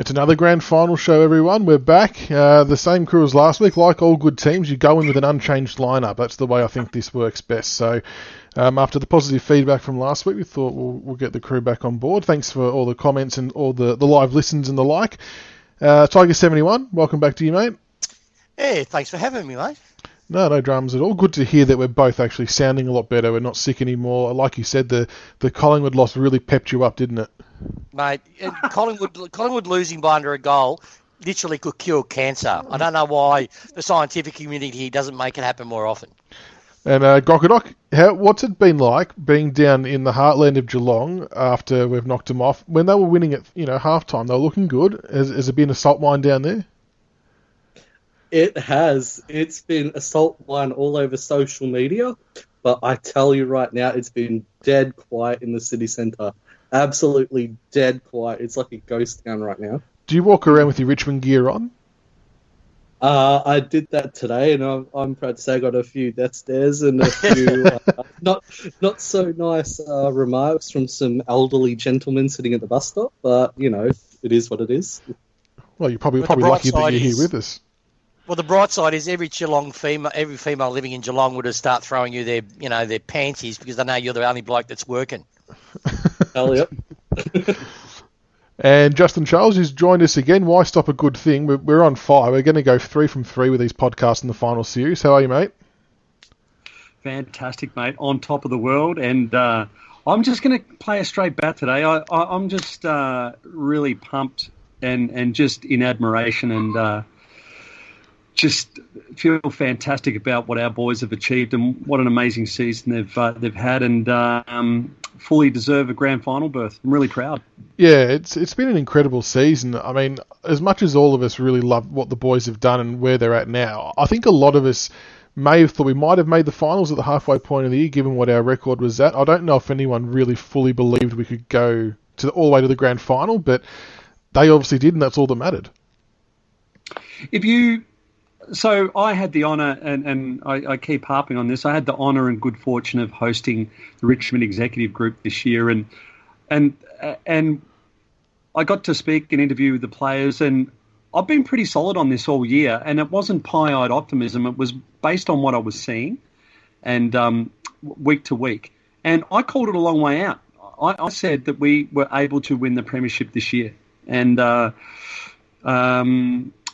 It's another grand final show, everyone. We're back. The same crew as last week. Like all good teams, you go in with an unchanged lineup. That's the way I think this works best. So after the positive feedback from last week, we thought we'll get the crew back on board. Thanks for all the comments and all the live listens and the like. Tiger71, welcome back to you, mate. Hey, thanks for having me, mate. No dramas at all. Good to hear that we're both actually sounding a lot better. We're not sick anymore. Like you said, the Collingwood loss really pepped you up, didn't it? Mate, Collingwood losing by under a goal literally could cure cancer. I don't know why the scientific community doesn't make it happen more often. And Grockadoc, what's it been like being down in the heartland of Geelong after we've knocked them off? When they were winning at halftime, they were looking good. Has there been a salt mine down there? It has. It's been a salt mine all over social media, but I tell you right now, it's been dead quiet in the city centre. Absolutely dead quiet. It's like a ghost town right now. Do you walk around with your Richmond gear on? I did that today, and I'm proud to say I got a few death stares and a few not so nice remarks from some elderly gentlemen sitting at the bus stop. But it is what it is. Well, you're probably lucky that you're here with us. Well, the bright side is every female living in Geelong would have start throwing you their panties because they know you're the only bloke that's working. Hell yep. And Justin Charles has joined us again. Why stop a good thing? We're on fire. We're going to go 3 from 3 with these podcasts in the final series. How are you, mate? Fantastic, mate. On top of the world. And I'm just going to play a straight bat today. I'm just really pumped and just in admiration and just feel fantastic about what our boys have achieved and what an amazing season they've had, and fully deserve a grand final berth. I'm really proud. Yeah, it's been an incredible season. I mean, as much as all of us really love what the boys have done and where they're at now, I think a lot of us may have thought we might have made the finals at the halfway point of the year, given what our record was at. I don't know if anyone really fully believed we could go all the way to the grand final, but they obviously did, and that's all that mattered. So I had the honour, and I keep harping on this, I had the honour and good fortune of hosting the Richmond Executive Group this year, and I got to speak and interview with the players, and I've been pretty solid on this all year, and it wasn't pie-eyed optimism. It was based on what I was seeing and week to week. And I called it a long way out. I said that we were able to win the premiership this year. And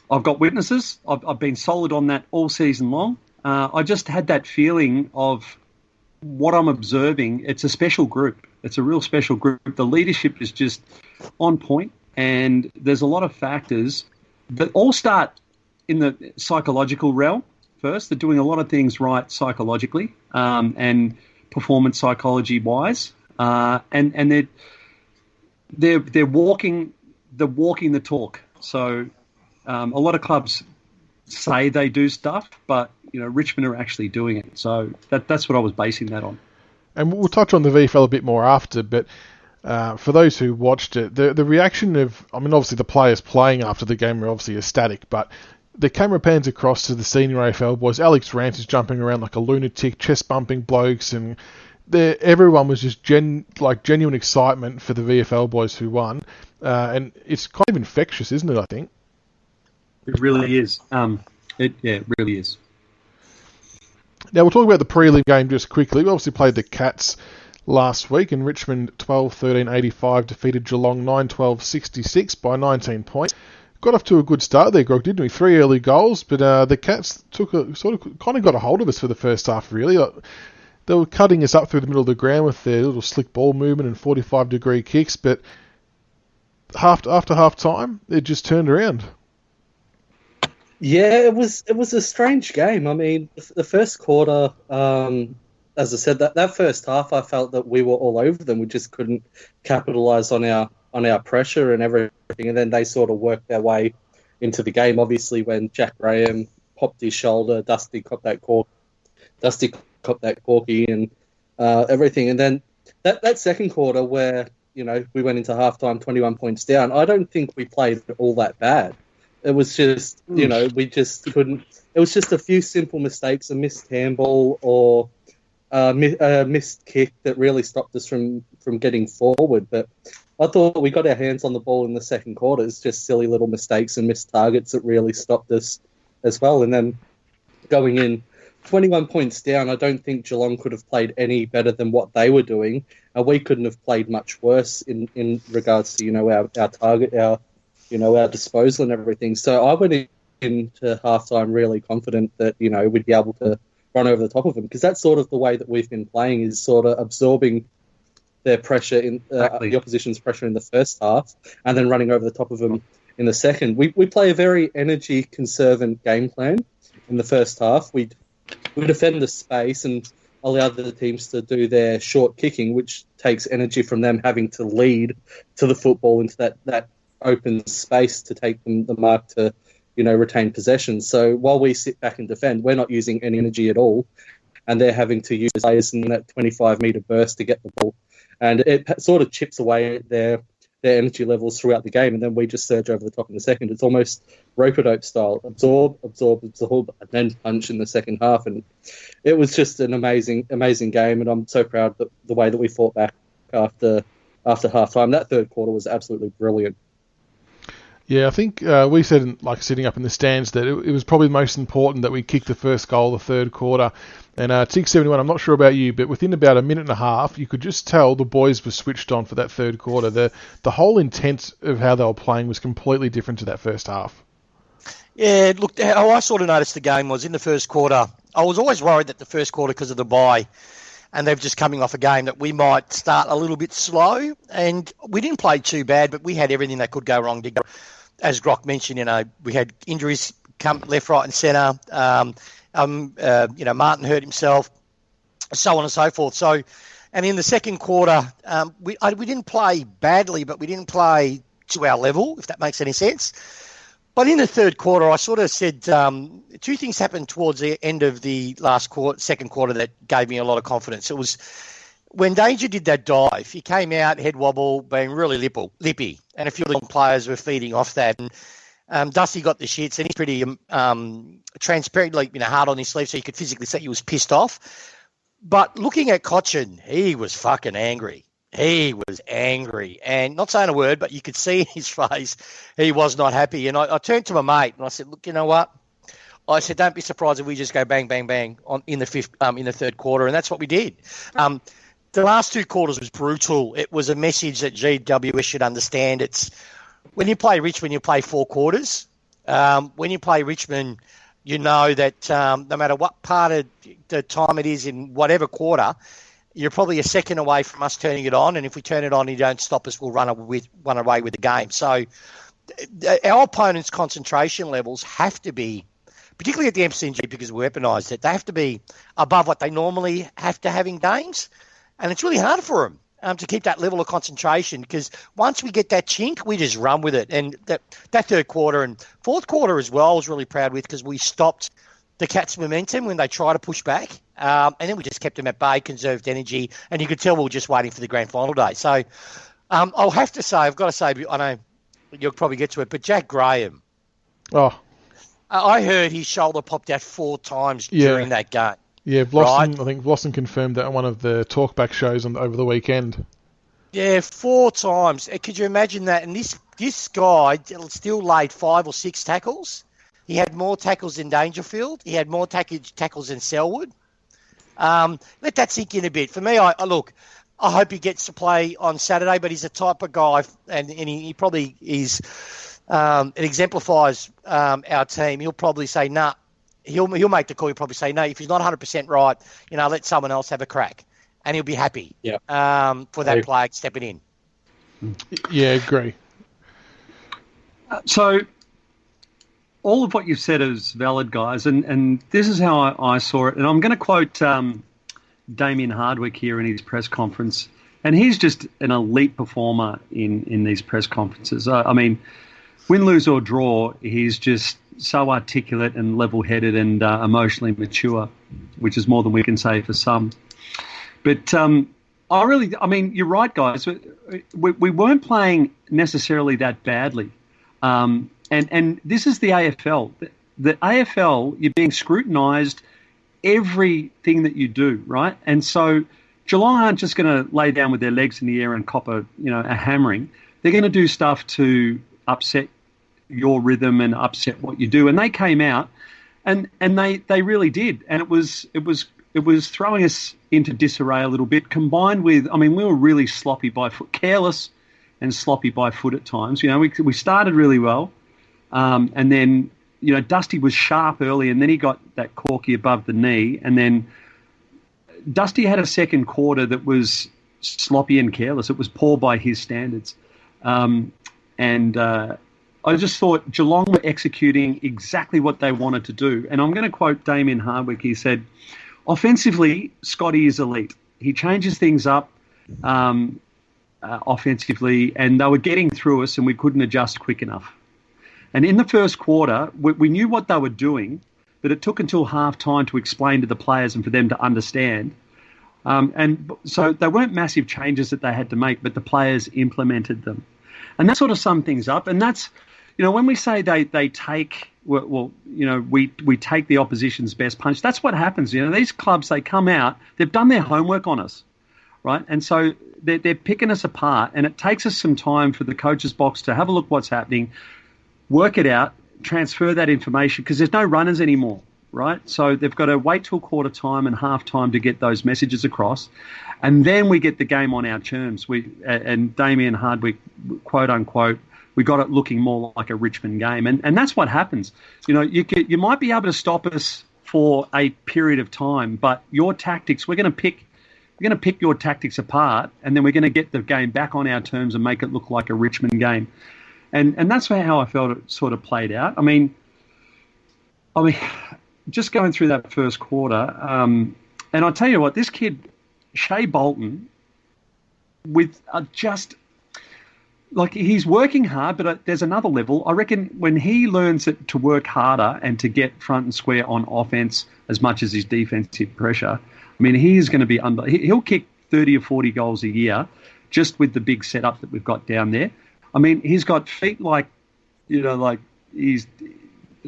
I've got witnesses. I've been solid on that all season long. I just had that feeling of what I'm observing. It's a special group. It's a real special group. The leadership is just on point, and there's a lot of factors that all start in the psychological realm first. They're doing a lot of things right psychologically and performance psychology-wise, and they're walking the talk. So a lot of clubs say they do stuff, but Richmond are actually doing it. So that's what I was basing that on. And we'll touch on the VFL a bit more after, but for those who watched it, the reaction of, obviously the players playing after the game were obviously ecstatic, but the camera pans across to the senior AFL boys. Alex Rance is jumping around like a lunatic, chest bumping blokes, and everyone was just genuine excitement for the VFL boys who won, and it's kind of infectious, isn't it? I think it really is. It really is. Now we'll talk about the prelim game just quickly. We obviously played the Cats last week, and Richmond 12-13-85 defeated Geelong 9-12-66 by 19 points. Got off to a good start there, Grog, didn't we? 3 early goals, but the Cats kind of got a hold of us for the first half, really. They were cutting us up through the middle of the ground with their little slick ball movement and 45-degree kicks, but after half time, it just turned around. Yeah, it was a strange game. I mean, the first quarter, as I said, that first half, I felt that we were all over them. We just couldn't capitalise on our pressure and everything, and then they sort of worked their way into the game. Obviously, when Jack Graham popped his shoulder, Dusty copped that corky and everything. And then that second quarter where, we went into halftime 21 points down, I don't think we played all that bad. It was just, we just couldn't. It was just a few simple mistakes, a missed handball or a missed kick that really stopped us from getting forward. But I thought we got our hands on the ball in the second quarter. It's just silly little mistakes and missed targets that really stopped us as well. And then going in 21 points down, I don't think Geelong could have played any better than what they were doing. And we couldn't have played much worse in regards to, our target, our disposal and everything. So I went into halftime really confident that, we'd be able to run over the top of them, because that's sort of the way that we've been playing, is sort of absorbing their pressure in the opposition's pressure in the first half and then running over the top of them in the second. We play a very energy conservant game plan in the first half. We defend the space and allow the teams to do their short kicking, which takes energy from them having to lead to the football into that open space to take them the mark to, retain possession. So while we sit back and defend, we're not using any energy at all, and they're having to use players in that 25-metre burst to get the ball. And it sort of chips away at their energy levels throughout the game, and then we just surge over the top in the second. It's almost rope-a-dope style. Absorb, and then punch in the second half. And it was just an amazing game, and I'm so proud of the way that we fought back after half-time. That third quarter was absolutely brilliant. Yeah, I think we said, sitting up in the stands, that it was probably most important that we kicked the first goal the third quarter. And Tiger71, I'm not sure about you, but within about a minute and a half, you could just tell the boys were switched on for that third quarter. The whole intent of how they were playing was completely different to that first half. Yeah, look, how I sort of noticed the game was in the first quarter. I was always worried that the first quarter, because of the bye, and they're just coming off a game, that we might start a little bit slow. And we didn't play too bad, but we had everything that could go wrong. As Grock mentioned, we had injuries come left, right, and centre. Martin hurt himself, so on and so forth. So, and in the second quarter, we didn't play badly, but we didn't play to our level, if that makes any sense. But in the third quarter, I sort of said two things happened towards the end of the second quarter that gave me a lot of confidence. It was when Danger did that dive, he came out, head wobble, being really lippy, and a few of the players were feeding off that. And Dusty got the shits, and he's pretty transparent, hard on his sleeve, so you could physically see he was pissed off. But looking at Cochin, he was fucking angry. He was angry, and not saying a word, but you could see in his face he was not happy. And I turned to my mate and I said, "Look, you know what?" I said, "Don't be surprised if we just go bang, bang, bang in the third quarter," and that's what we did. The last two quarters was brutal. It was a message that GWS should understand. It's when you play Richmond, you play 4 quarters. When you play Richmond, you know that no matter what part of the time it is in whatever quarter, you're probably a second away from us turning it on. And if we turn it on and you don't stop us, we'll run away with the game. So our opponent's concentration levels have to be, particularly at the MCG because we weaponised it, they have to be above what they normally have to have in games. And it's really hard for them to keep that level of concentration, because once we get that chink, we just run with it. And that third quarter and fourth quarter as well, I was really proud with, because we stopped the Cats' momentum when they tried to push back. And then we just kept them at bay, conserved energy, and you could tell we were just waiting for the grand final day. So I'll have to say, I've got to say, I know you'll probably get to it, but Jack Graham. Oh. I heard his shoulder popped out 4 times during that game. Yeah, Blossom, right? I think Blossom confirmed that on one of the talkback shows over the weekend. Yeah, 4 times. Could you imagine that? And this guy still laid 5 or 6 tackles. He had more tackles than Dangerfield. He had more tackles than Selwood. Let that sink in a bit. For me, I hope he gets to play on Saturday, but he's the type of guy, and he probably is, it exemplifies our team. He'll probably say, nah. He'll make the call. He'll probably say, no, if he's not 100% right, let someone else have a crack. And he'll be happy for that player stepping in. Yeah, agree. So all of what you've said is valid, guys, and this is how I saw it. And I'm going to quote Damien Hardwick here in his press conference. And he's just an elite performer in these press conferences. I mean, win, lose or draw, he's just so articulate and level-headed and emotionally mature, which is more than we can say for some. But you're right, guys. We weren't playing necessarily that badly. And this is the AFL. The AFL, you're being scrutinised everything that you do, right? And so Geelong aren't just going to lay down with their legs in the air and cop a hammering. They're going to do stuff to upset your rhythm and upset what you do. And they came out, and they really did. And it was throwing us into disarray a little bit, combined with, we were really sloppy by foot, careless and sloppy by foot at times. We started really well, and then Dusty was sharp early, and then he got that corky above the knee, and then Dusty had a second quarter that was sloppy and careless. It was poor by his standards. I just thought Geelong were executing exactly what they wanted to do. And I'm going to quote Damien Hardwick. He said, offensively, Scotty is elite. He changes things up offensively, and they were getting through us, and we couldn't adjust quick enough. And in the first quarter, we knew what they were doing, but it took until half-time to explain to the players and for them to understand. And so they weren't massive changes that they had to make, but the players implemented them. And that sort of summed things up. And that's, when we say they take, we take the opposition's best punch, that's what happens. These clubs, they come out, they've done their homework on us, right? And so they're picking us apart, and it takes us some time for the coach's box to have a look what's happening, work it out, transfer that information, because there's no runners anymore, right? So they've got to wait till quarter time and half time to get those messages across, and then we get the game on our terms. And Damien Hardwick, quote unquote, we got it looking more like a Richmond game, and that's what happens. You might be able to stop us for a period of time, but your tactics, we're going to pick your tactics apart, and then we're going to get the game back on our terms and make it look like a Richmond game. And that's how I felt it sort of played out. I mean, just going through that first quarter, and I'll tell you what, this kid, Shea Bolton, with he's working hard, but there's another level. I reckon when he learns to work harder and to get front and square on offense as much as his defensive pressure, he is going to be he'll kick 30 or 40 goals a year just with the big setup that we've got down there. He's got feet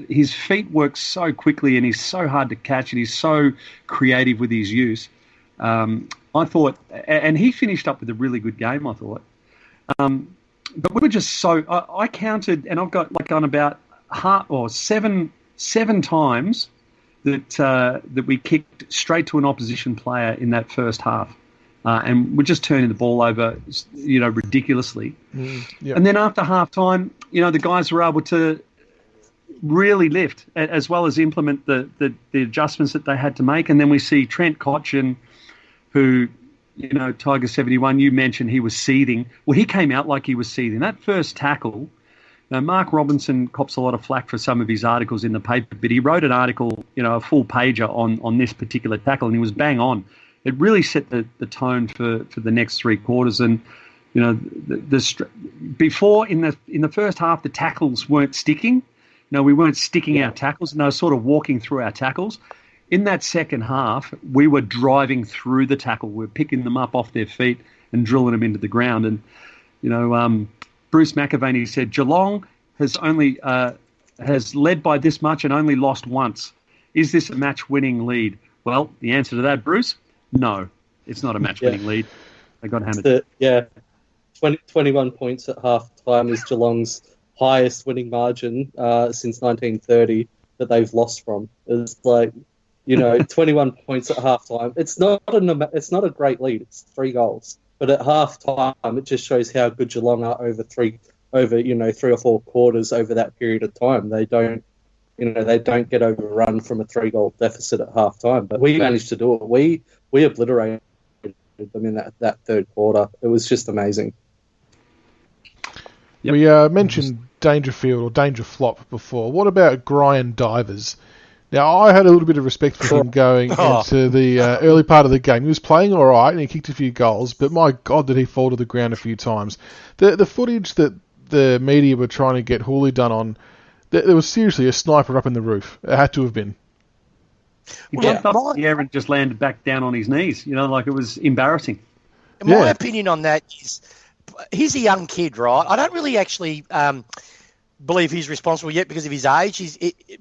his feet work so quickly, and he's so hard to catch, and he's so creative with his use. I thought, and he finished up with a really good game, I thought. But we were just I counted, and I've got on about seven times that we kicked straight to an opposition player in that first half. And we're just turning the ball over, ridiculously. Yep. And then after half-time, the guys were able to really lift, as well as implement the adjustments that they had to make. And then we see Trent Cotchin, who, Tiger71, you mentioned he was seething. Well, he came out like he was seething. That first tackle, Mark Robinson cops a lot of flack for some of his articles in the paper, but he wrote an article, a full pager on this particular tackle, and he was bang on. It really set the tone for the next three quarters. And, before in the first half, the tackles weren't sticking. We weren't sticking our tackles, and they were sort of walking through our tackles. In that second half, we were driving through the tackle. We were picking them up off their feet and drilling them into the ground. And, Bruce McAvaney said, Geelong has led by this much and only lost once. Is this a match-winning lead? Well, the answer to that, Bruce, no, it's not a match-winning lead. They got hammered. 21 points at half-time is Geelong's highest winning margin since 1930 that they've lost from. It's 21 points at half-time. It's not a great lead. It's 3 goals. But at half-time, it just shows how good Geelong are over 3 or 4 quarters over that period of time. They don't get overrun from a 3-goal deficit at half-time. But we managed to do it. We obliterated them in that third quarter. It was just amazing. Yep. We mentioned Dangerfield or Dangerflop before. What about Brian Divers? Now, I had a little bit of respect for him going into the early part of the game. He was playing all right and he kicked a few goals, but my God, did he fall to the ground a few times. The footage that the media were trying to get Hooley done on, there was seriously a sniper up in the roof. It had to have been. He jumped up in the air and just landed back down on his knees. It was embarrassing. My opinion on that is, he's a young kid, right? I don't really actually believe he's responsible yet because of his age.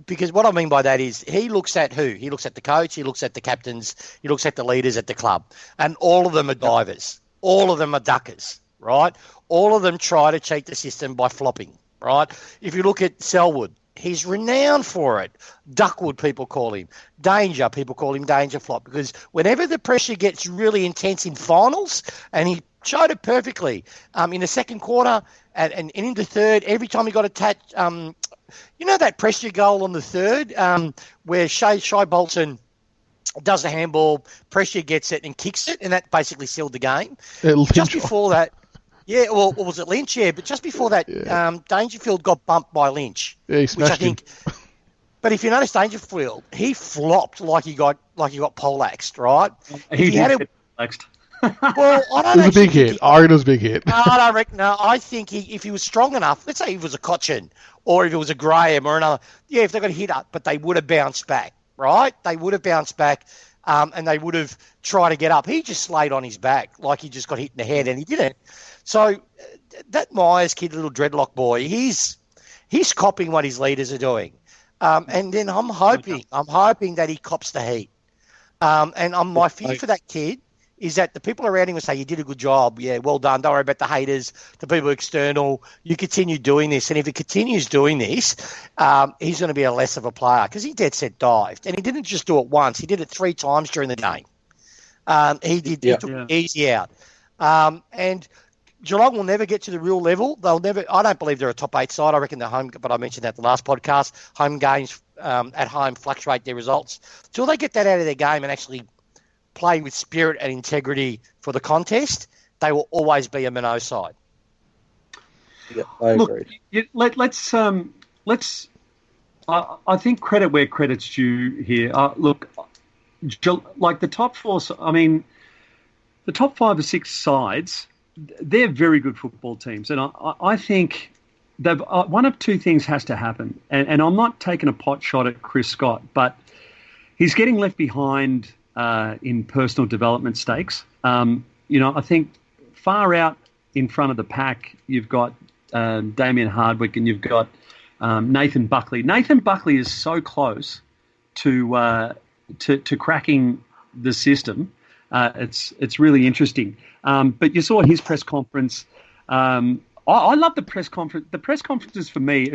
Because what I mean by that is he looks at who? He looks at the coach, he looks at the captains, he looks at the leaders at the club, and all of them are divers. All of them are duckers, right? All of them try to cheat the system by flopping, right? If you look at Selwood, he's renowned for it. Duckwood, people call him. Danger, people call him Danger Flop, because whenever the pressure gets really intense in finals, and he showed it perfectly in the second quarter and in the third, every time he got attached, that pressure goal on the third where Shai Bolton does the handball, pressure gets it and kicks it, and that basically sealed the game. Just before that, yeah, well, was it Lynch? Yeah, but just before that, Dangerfield got bumped by Lynch, he smashed him. But if you notice Dangerfield, he flopped like he got poleaxed, right? He did poleaxed. Well, I don't. It was a big hit. I reckon it was a big hit. No, I don't reckon. No, I think if he was strong enough, let's say if it was a Cochin or if it was a Graham or another, if they got hit up, but they would have bounced back, right? They would have bounced back, and they would have tried to get up. He just slayed on his back like he just got hit in the head, and he didn't. So that Myers kid, little dreadlock boy, he's copying what his leaders are doing, and then I'm hoping that he cops the heat, and my fear for that kid is that the people around him will say, you did a good job, yeah, well done, don't worry about the haters, the people external, you continue doing this, and if he continues doing this, he's going to be a less of a player, because he dead set dived, and he didn't just do it once, he did it 3 times during the game. He took it easy out. And Geelong will never get to the real level. I don't believe they're a top 8 side. I reckon they're home, but I mentioned that the last podcast, home games at home fluctuate their results. Until they get that out of their game and actually play with spirit and integrity for the contest, they will always be a minnow side. Yeah, I agree. Look, let's. I think credit where credit's due here. Look, like the top 4. I mean, the top 5 or 6 sides, they're very good football teams, and I think they've one of 2 things has to happen. And I'm not taking a pot shot at Chris Scott, but he's getting left behind in personal development stakes. I think far out in front of the pack, you've got Damien Hardwick and you've got Nathan Buckley. Nathan Buckley is so close to cracking the system. It's really interesting. But you saw his press conference. I love the press conference. The press conferences for me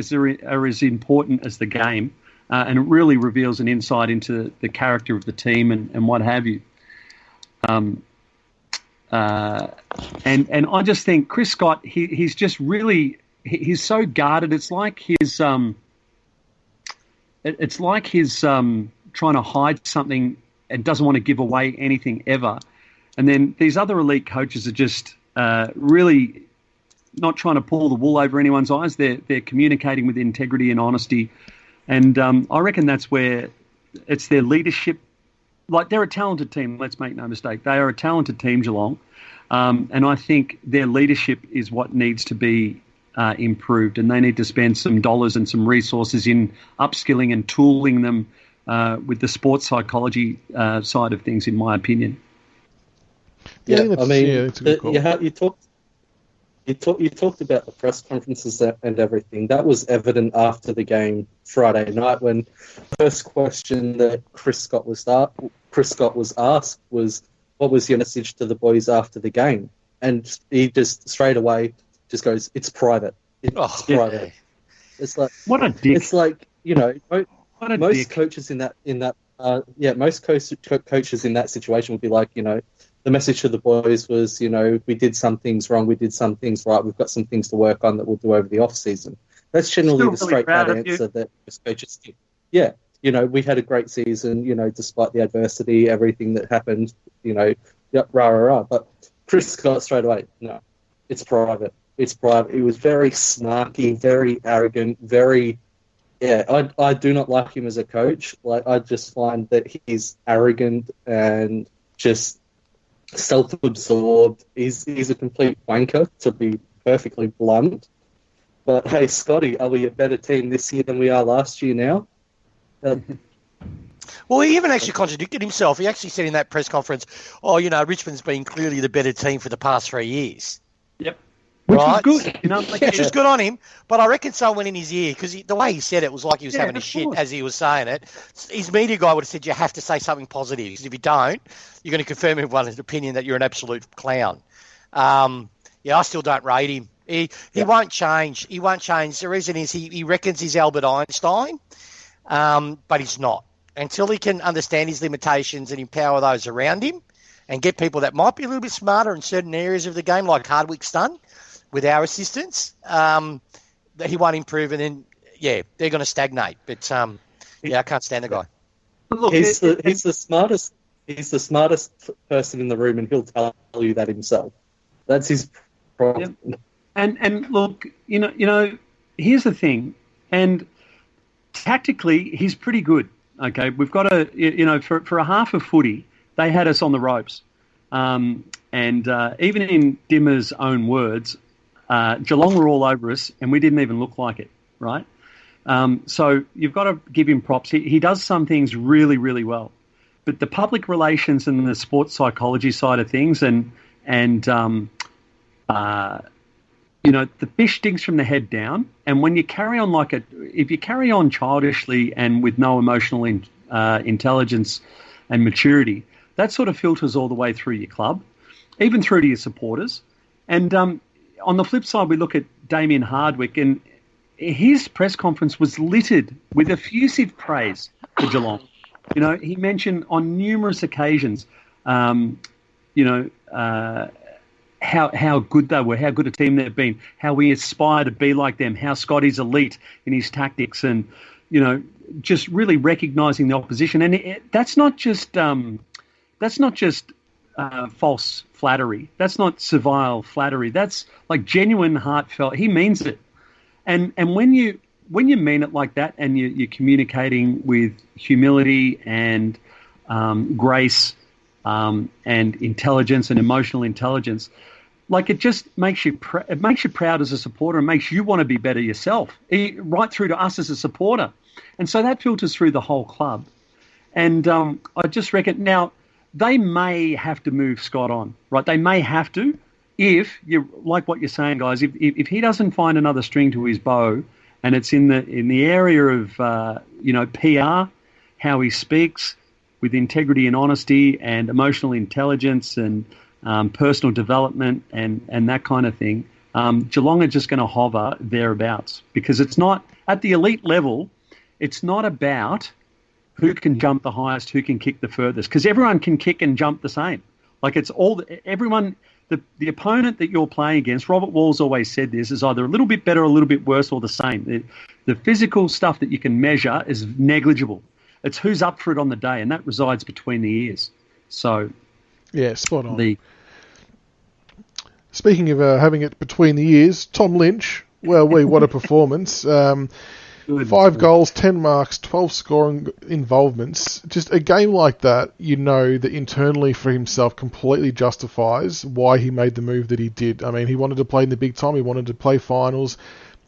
are as important as the game. And it really reveals an insight into the character of the team and what have you. And I just think Chris Scott, he's just really, he's so guarded. It's like he's trying to hide something and doesn't want to give away anything ever. And then these other elite coaches are just really not trying to pull the wool over anyone's eyes. They're communicating with integrity and honesty. And I reckon that's where it's their leadership. Like, they're a talented team, let's make no mistake. They are a talented team, Geelong. And I think their leadership is what needs to be improved. And they need to spend some dollars and some resources in upskilling and tooling them with the sports psychology side of things, in my opinion. You talked about the press conferences and everything. That was evident after the game Friday night, when the first question that Chris Scott was asked was, what was your message to the boys after the game? And he just straight away just goes, it's private. It's private. Yeah. It's like, what a dick. It's like, most coaches most coaches in that situation would be like, the message to the boys was, we did some things wrong, we did some things right, we've got some things to work on that we'll do over the off season. That's generally the straight out answer that most coaches give. Yeah, we had a great season, despite the adversity, everything that happened, rah, rah, rah. But Chris Scott straight away, no, it's private. It's private. He was very snarky, very arrogant, I do not like him as a coach. Like, I just find that he's arrogant and just self-absorbed. He's a complete wanker, to be perfectly blunt. But hey, Scotty, are we a better team this year than we are last year now? Well, he even actually contradicted himself. He actually said in that press conference, Richmond's been clearly the better team for the past 3 years. Yep. which was good. You know, like, which was good on him. But I reckon someone went in his ear because the way he said it was like he was having a shit as he was saying it. His media guy would have said, you have to say something positive because if you don't, you're going to confirm everyone's opinion that you're an absolute clown. I still don't rate him. He won't change. He won't change. The reason is he reckons he's Albert Einstein, but he's not. Until he can understand his limitations and empower those around him and get people that might be a little bit smarter in certain areas of the game, like Hardwick's done with our assistance, that he won't improve. And then, they're going to stagnate. But, I can't stand the guy. Look, he's the smartest. He's the smartest person in the room, and he'll tell you that himself. That's his problem. Yep. And look, you know, here's the thing. And tactically, he's pretty good. Okay, we've got for a half of footy, they had us on the ropes. And even in Dimmer's own words, Geelong were all over us and we didn't even look like it, right? So you've got to give him props. He does some things really, really well. But the public relations and the sports psychology side of things and the fish stinks from the head down. And when you carry on if you carry on childishly and with no emotional intelligence and maturity, that sort of filters all the way through your club, even through to your supporters. And on the flip side, we look at Damien Hardwick, and his press conference was littered with effusive praise for Geelong. You know, he mentioned on numerous occasions, how good they were, how good a team they've been, how we aspire to be like them, how Scotty's elite in his tactics, and just really recognising the opposition. And that's not just false flattery. That's not servile flattery. That's like genuine, heartfelt. He means it. And when you mean it like that, and you're communicating with humility and grace and intelligence and emotional intelligence, like it just makes you proud as a supporter and makes you want to be better yourself, right through to us as a supporter. And so that filters through the whole club. And I just reckon now they may have to move Scott on, right? They may have to, if you like what you're saying, guys. If he doesn't find another string to his bow, and it's in the area of PR, how he speaks with integrity and honesty and emotional intelligence and personal development and that kind of thing, Geelong are just going to hover thereabouts, because it's not at the elite level. It's not about who can jump the highest, who can kick the furthest, because everyone can kick and jump the same. Like it's everyone. The opponent that you're playing against, Robert Wall's always said this, is either a little bit better, a little bit worse, or the same. The physical stuff that you can measure is negligible. It's who's up for it on the day, and that resides between the ears. So, yeah, spot on. Speaking of having it between the ears, Tom Lynch, what a performance. 5 goals, 10 marks, 12 scoring involvements. Just a game like that, that internally for himself completely justifies why he made the move that he did. I mean, he wanted to play in the big time. He wanted to play finals.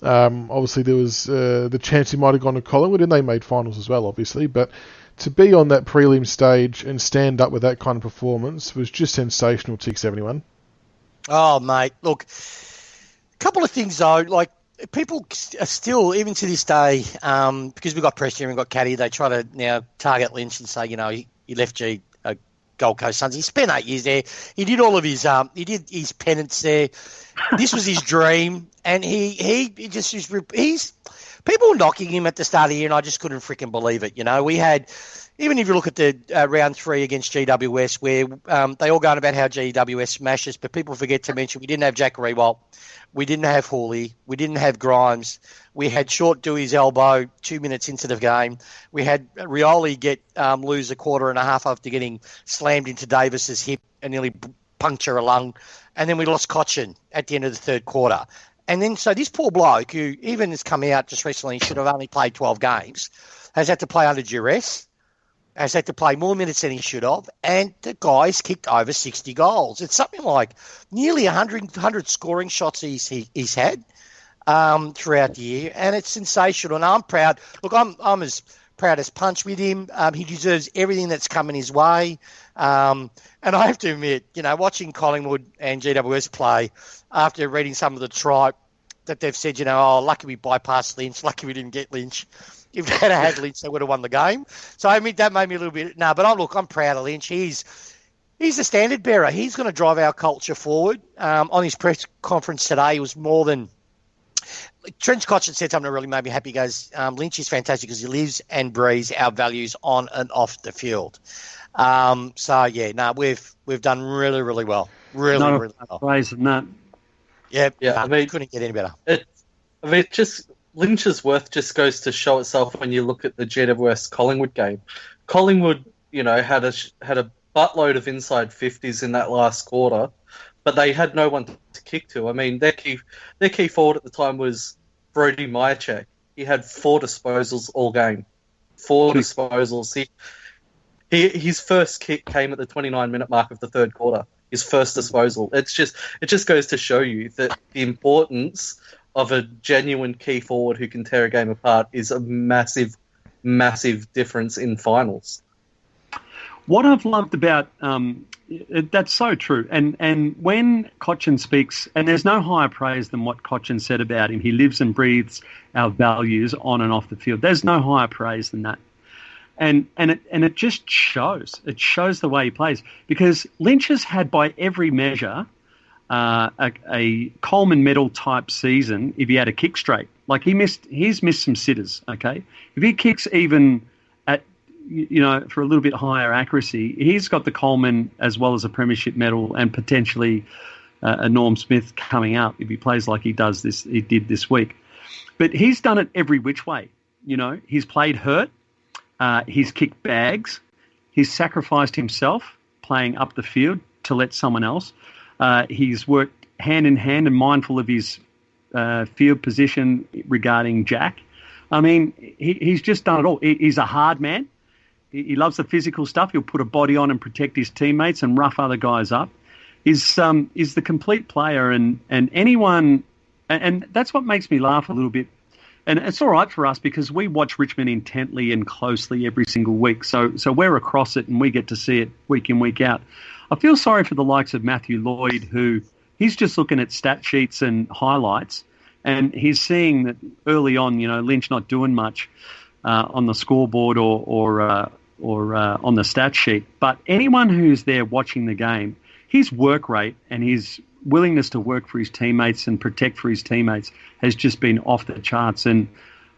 Obviously, there was the chance he might have gone to Collingwood, and they made finals as well, obviously. But to be on that prelim stage and stand up with that kind of performance was just sensational, Tiger71. Oh, mate. Look, a couple of things, though. Like, people are still, even to this day, because we've got Preston and we've got Caddy, they try to now target Lynch and say, he left Gold Coast Suns. He spent 8 years there. He did all of his penance there. This was his dream, and he people were knocking him at the start of the year, and I just couldn't freaking believe it. We had, even if you look at the round 3 against GWS, where they all going about how GWS smashes, but people forget to mention we didn't have Jack Rewalt, we didn't have Hawley, we didn't have Grimes, we had Short do his elbow 2 minutes into the game, we had Rioli lose a quarter and a half after getting slammed into Davis's hip and nearly puncture a lung, and then we lost Cochin at the end of the third quarter. And then, so this poor bloke, who even has come out just recently, should have only played 12 games, has had to play under duress, has had to play more minutes than he should have, and the guy's kicked over 60 goals. It's something like nearly 100 scoring shots he's had throughout the year, and it's sensational, and I'm proud. Look, I'm as proud as punch with him. He deserves everything that's coming his way. And I have to admit, watching Collingwood and GWS play, after reading some of the tripe that they've said, lucky we bypassed Lynch, lucky we didn't get Lynch. If they had Lynch, they would have won the game. So, I mean, that made me a little bit... No, but I'm proud of Lynch. He's the standard bearer. He's going to drive our culture forward. On his press conference today, it was more than... Trent Cotchin said something that really made me happy. He goes, Lynch is fantastic because he lives and breathes our values on and off the field. We've done really, really well. Really well. Praise on that. I mean, couldn't get any better. Lynch's worth just goes to show itself when you look at the GWS Collingwood game. Collingwood, had a buttload of inside 50s in that last quarter, but they had no one to kick to. I mean, their key forward at the time was Brody Myercheck. He had 4 disposals all game. 4 disposals. His first kick came at the 29-minute mark of the third quarter. His first disposal. It just goes to show you that the importance of a genuine key forward who can tear a game apart is a massive, massive difference in finals. What I've loved about that's so true. And when Cotchin speaks, and there's no higher praise than what Cotchin said about him. He lives and breathes our values on and off the field. There's no higher praise than that. And it just shows. It shows the way he plays. Because Lynch has had, by every measure, a Coleman medal type season if he had a kick straight. Like he's missed some sitters, okay? If he kicks even at, for a little bit higher accuracy, he's got the Coleman as well as a premiership medal and potentially a Norm Smith coming up if he plays like he did this week. But he's done it every which way. He's played hurt. He's kicked bags. He's sacrificed himself playing up the field to let someone else. He's worked hand in hand and mindful of his field position regarding Jack. I mean, he's just done it all. He's a hard man. He loves the physical stuff. He'll put a body on and protect his teammates and rough other guys up. He's the complete player, and anyone, and that's what makes me laugh a little bit. And it's all right for us because we watch Richmond intently and closely every single week. So we're across it and we get to see it week in, week out. I feel sorry for the likes of Matthew Lloyd, who he's just looking at stat sheets and highlights, and he's seeing that early on, Lynch not doing much on the scoreboard or on the stat sheet. But anyone who's there watching the game, his work rate and his willingness to work for his teammates and protect for his teammates has just been off the charts. And,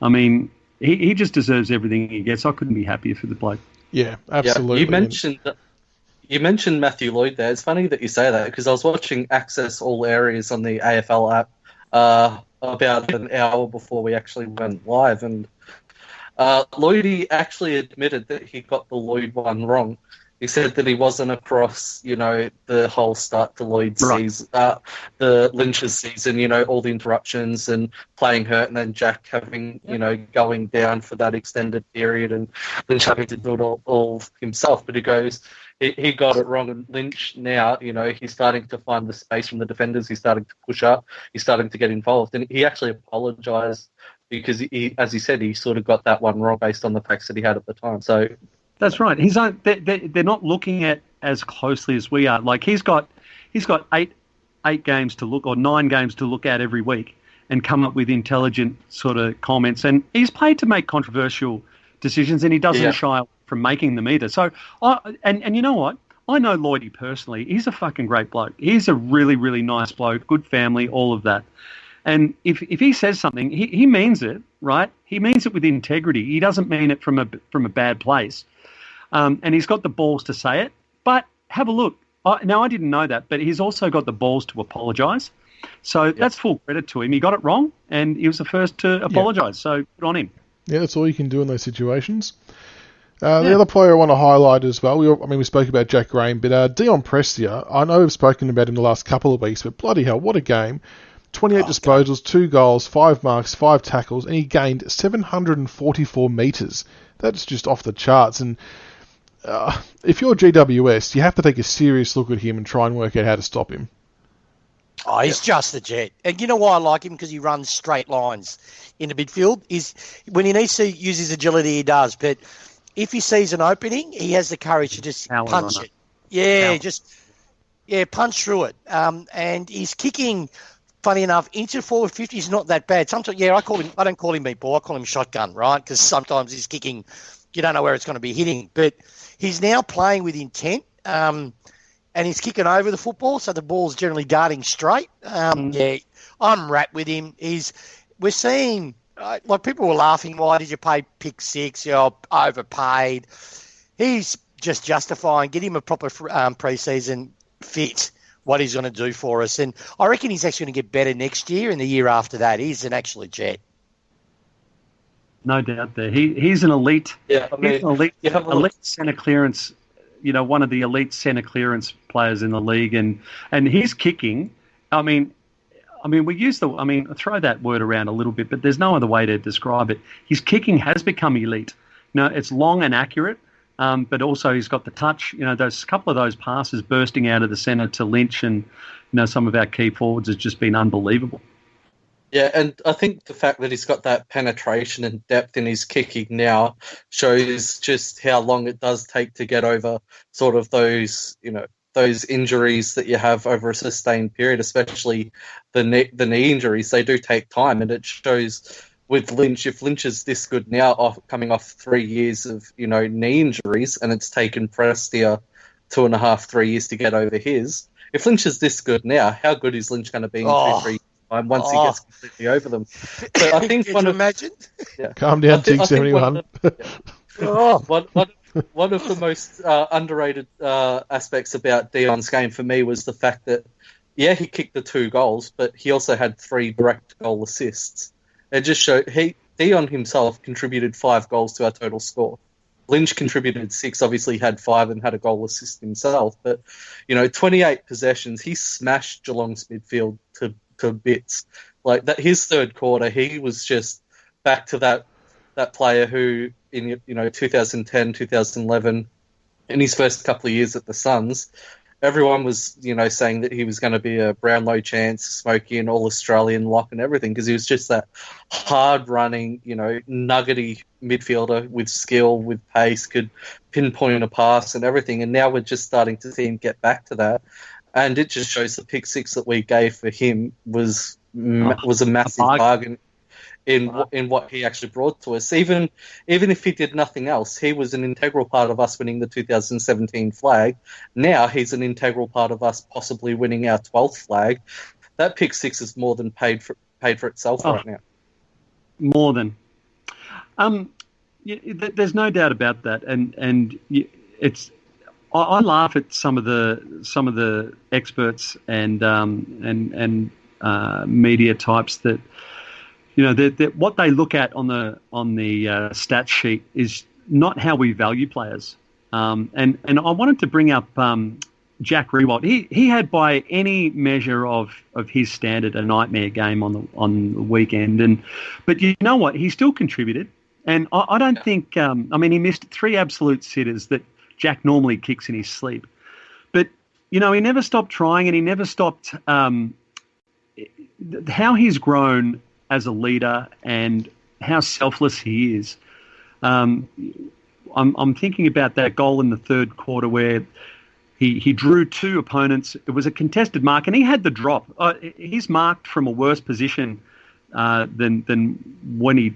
I mean, he just deserves everything he gets. I couldn't be happier for the bloke. Yeah, absolutely. Yeah, you mentioned Matthew Lloyd there. It's funny that you say that because I was watching Access All Areas on the AFL app about an hour before we actually went live, and Lloydie actually admitted that he got the Lloyd one wrong. He said that he wasn't across, the whole start to Lloyd's season, the Lynch's season, all the interruptions and playing hurt, and then Jack having, going down for that extended period, and Lynch having to do it all himself. But he goes, he got it wrong, and Lynch now, he's starting to find the space from the defenders. He's starting to push up. He's starting to get involved, and he actually apologised because he, as he said, he sort of got that one wrong based on the facts that he had at the time. So. That's right. They're not looking at as closely as we are. Like he's got 8 games to look, or 9 games to look at every week, and come up with intelligent sort of comments. And he's paid to make controversial decisions, and he doesn't shy from making them either. So, and you know what? I know Lloydie personally. He's a fucking great bloke. He's a really, really nice bloke, good family, all of that. And if he says something, he means it, right? He means it with integrity. He doesn't mean it from a bad place. And he's got the balls to say it. But have a look. Now, I didn't know that, but he's also got the balls to apologise. So that's full credit to him. He got it wrong, and he was the first to apologise. So good on him. Yeah, that's all you can do in those situations. The other player I want to highlight as well, we spoke about Jack Graham, but Dion Prestia, I know we've spoken about him the last couple of weeks, but bloody hell, what a game. 28 disposals, 2 goals, 5 marks, 5 tackles, and he gained 744 metres. That's just off the charts. And if you're GWS, you have to take a serious look at him and try and work out how to stop him. Oh, he's just the jet. And you know why I like him? Because he runs straight lines in the midfield. When he needs to use his agility, he does. But if he sees an opening, he has the courage to just punch it. Yeah, punch through it. And he's kicking, funny enough, into forward 50 is not that bad. Sometimes, I don't call him meatball, I call him shotgun, right? Because sometimes he's kicking, you don't know where it's going to be hitting. But he's now playing with intent, and he's kicking over the football, so the ball's generally darting straight. Yeah, I'm wrapped with him. We're seeing, like people were laughing, why did you pay pick 6? You're overpaid. He's just justifying, get him a proper pre-season fit, what he's going to do for us. And I reckon he's actually going to get better next year and the year after that. He's an absolute jet. No doubt there. He's an elite. Yeah, he's an elite centre clearance. One of the elite centre clearance players in the league, and his kicking. I mean, we throw that word around a little bit, but there's no other way to describe it. His kicking has become elite. It's long and accurate. But also he's got the touch. Those couple of those passes bursting out of the centre to Lynch and some of our key forwards has just been unbelievable. Yeah, and I think the fact that he's got that penetration and depth in his kicking now shows just how long it does take to get over sort of those injuries that you have over a sustained period, especially the knee injuries. They do take time, and it shows. With Lynch, if Lynch is this good now, coming off 3 years of knee injuries, and it's taken Prestia 2.5, 3 years to get over his. If Lynch is this good now, how good is Lynch going to be in 2-3 years' time once he gets completely over them? So I think imagine. Yeah, calm down, Tig71. One of the most underrated aspects about Dion's game for me was the fact that he kicked the 2 goals, but he also had 3 direct goal assists. It just showed Dion himself contributed 5 goals to our total score. Lynch contributed 6, obviously had 5 and had a goal assist himself. But, 28 possessions, he smashed Geelong's midfield to bits. Like that, his third quarter, he was just back to that player who in 2010, 2011, in his first couple of years at the Suns, everyone was, saying that he was going to be a Brownlow chance, Smokey, and all-Australian lock and everything, because he was just that hard-running, nuggety midfielder with skill, with pace, could pinpoint a pass and everything. And now we're just starting to see him get back to that. And it just shows the pick 6 that we gave for him was a massive bargain in what he actually brought to us. Even if he did nothing else, he was an integral part of us winning the 2017 flag. Now he's an integral part of us possibly winning our 12th flag. That pick 6 is more than paid for itself right now. More than. There's no doubt about that, and it's. I laugh at some of the experts and media types that. What they look at on the stat sheet is not how we value players. And I wanted to bring up Jack Riewoldt. He had, by any measure of his standard, a nightmare game on the weekend. But you know what? He still contributed. And I don't think he missed 3 absolute sitters that Jack normally kicks in his sleep. But he never stopped trying, and he never stopped. How he's grown as a leader and how selfless he is. I'm thinking about that goal in the third quarter where he drew 2 opponents. It was a contested mark, and he had the drop. He's marked from a worse position than when he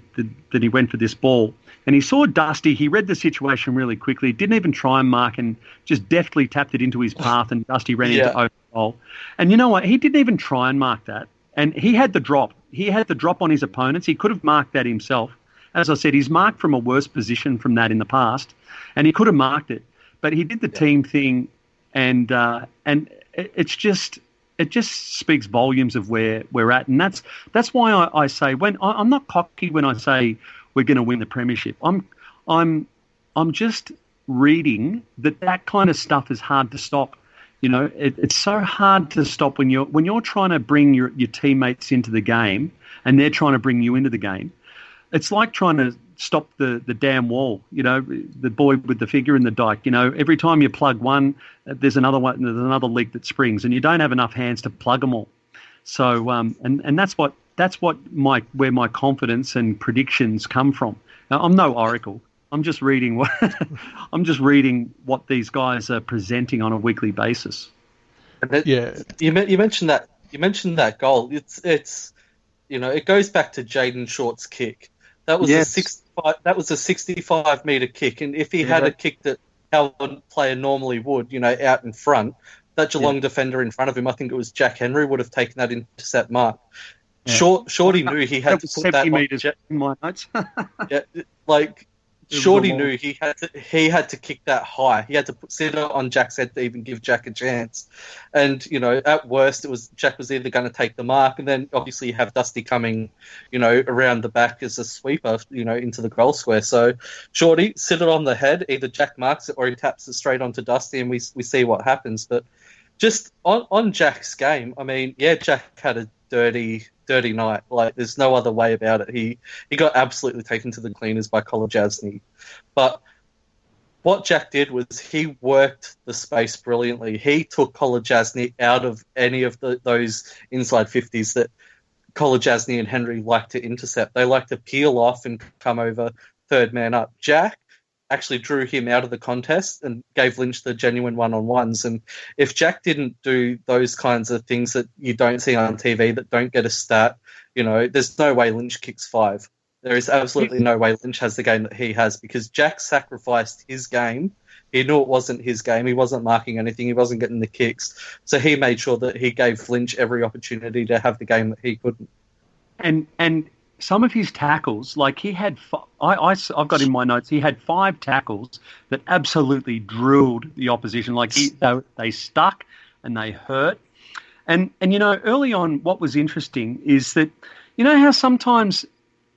went for this ball. And he saw Dusty. He read the situation really quickly. Didn't even try and mark, and just deftly tapped it into his path, and Dusty ran into open goal. And you know what? He didn't even try and mark that. And he had the drop. He had the drop on his opponents. He could have marked that himself. As I said, he's marked from a worse position from that in the past, and he could have marked it. But he did the team thing, and it just speaks volumes of where we're at. And that's why I say, when I'm not cocky when I say we're going to win the premiership. I'm just reading that kind of stuff is hard to stop. It's so hard to stop when you're trying to bring your teammates into the game and they're trying to bring you into the game. It's like trying to stop the damn wall, the boy with the figure in the dike. Every time you plug one, there's another leak that springs, and you don't have enough hands to plug them all. So and that's where my confidence and predictions come from. Now, I'm no oracle, I'm just reading what I'm just reading what these guys are presenting on a weekly basis. You mentioned that goal. It's it goes back to Jaden Short's kick. That was a 65-meter kick, and if he had a kick that how a player normally would, out in front, that Geelong defender in front of him, I think it was Jack Henry, would have taken that intercept mark. Yeah. Shorty knew he had to put that meters in my notes. Shorty knew he had to kick that high. He had to sit it on Jack's head to even give Jack a chance. And at worst, Jack was either going to take the mark, and then obviously you have Dusty coming, around the back as a sweeper, into the goal square. So Shorty sit it on the head. Either Jack marks it or he taps it straight onto Dusty, and we see what happens. But just on Jack's game, I mean, yeah, Jack had a dirty night. Like, there's no other way about it. He got absolutely taken to the cleaners by Kolodjasny. But what Jack did was he worked the space brilliantly. He took Kolodjasny out of any of those inside 50s that Kolodjasny and Henry like to intercept. They like to peel off and come over third man up. Jack actually drew him out of the contest and gave Lynch the genuine one-on-ones. And if Jack didn't do those kinds of things that you don't see on TV, that don't get a stat, there's no way Lynch kicks 5. There is absolutely no way Lynch has the game that he has, because Jack sacrificed his game. He knew it wasn't his game. He wasn't marking anything. He wasn't getting the kicks. So he made sure that he gave Lynch every opportunity to have the game that he couldn't. And some of his tackles, like he had, I've got in my notes, he had 5 tackles that absolutely drilled the opposition. Like they stuck and they hurt. And early on, what was interesting is that, how sometimes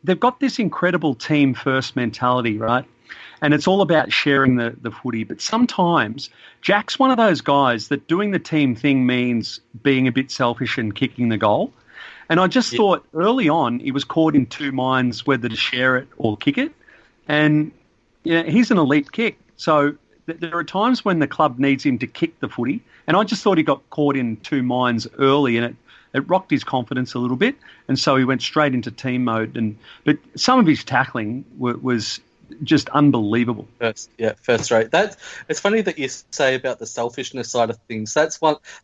they've got this incredible team first mentality, right? And it's all about sharing the footy. But sometimes Jack's one of those guys that doing the team thing means being a bit selfish and kicking the goal. And I just thought early on he was caught in two minds whether to share it or kick it. And he's an elite kick. So there are times when the club needs him to kick the footy. And I just thought he got caught in two minds early, and it rocked his confidence a little bit. And so he went straight into team mode. But some of his tackling was just unbelievable. First rate. It's funny that you say about the selfishness side of things. That's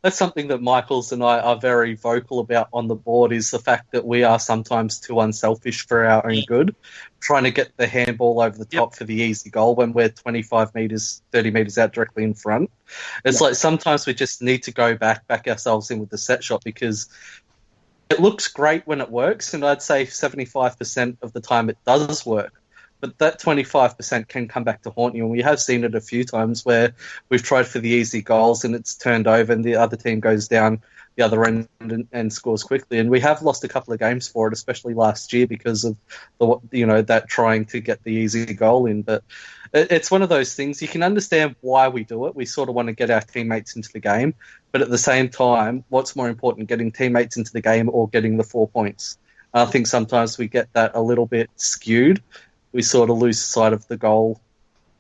something that Michaels and I are very vocal about on the board, is the fact that we are sometimes too unselfish for our own good, trying to get the handball over the top for the easy goal when we're 25 metres, 30 metres out directly in front. It's like sometimes we just need to go back ourselves in with the set shot, because it looks great when it works, and I'd say 75% of the time it does work. But that 25% can come back to haunt you. And we have seen it a few times where we've tried for the easy goals and it's turned over and the other team goes down the other end and scores quickly. And we have lost a couple of games for it, especially last year, because of that trying to get the easy goal in. But it's one of those things. You can understand why we do it. We sort of want to get our teammates into the game. But at the same time, what's more important, getting teammates into the game or getting the 4 points? I think sometimes we get that a little bit skewed. We sort of lose sight of the goal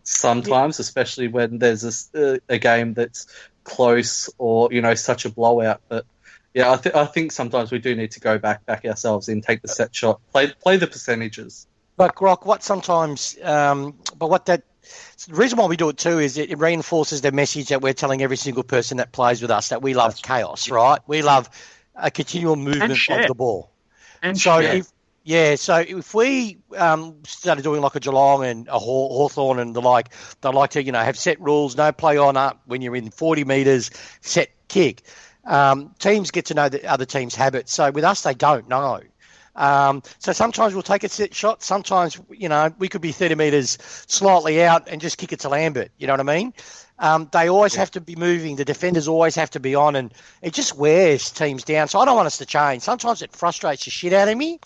sometimes, especially when there's a game that's close or, such a blowout. But, I think sometimes we do need to go back ourselves in, take the set shot, play the percentages. But, Grock, the reason why we do it too is it reinforces the message that we're telling every single person that plays with us, that we love chaos, right? We love a continual movement of the ball. So if we started doing like a Geelong and a Hawthorn and the like, they like to, have set rules, no play on up when you're in 40 metres, set kick. Teams get to know the other team's habits. So with us, they don't know. So sometimes we'll take a set shot. Sometimes, we could be 30 metres slightly out and just kick it to Lambert. You know what I mean? They always have to be moving. The defenders always have to be on, and it just wears teams down. So I don't want us to change. Sometimes it frustrates the shit out of me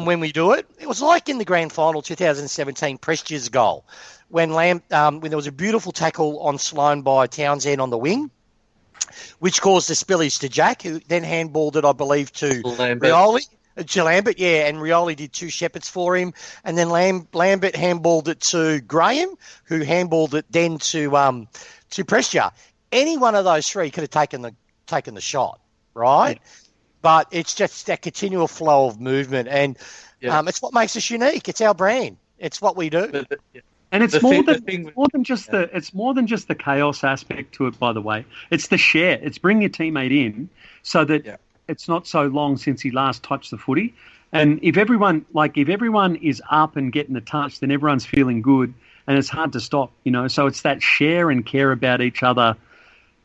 when we do it. It was like in the Grand Final 2017 Prestige's goal when when there was a beautiful tackle on Sloane by Townsend on the wing, which caused the spillage to Jack, who then handballed it, I believe, to Rioli. To Lambert, and Rioli did 2 shepherds for him, and then Lambert handballed it to Graham, who handballed it then to Prestia. Any one of those three could have taken the shot, right? Yeah. But it's just that continual flow of movement, and it's what makes us unique. It's our brand. It's what we do. And it's more than just the chaos aspect to it. By the way, it's the share. It's bring your teammate in so that it's not so long since he last touched the footy. And if everyone is up and getting the touch, then everyone's feeling good, and it's hard to stop. So it's that share and care about each other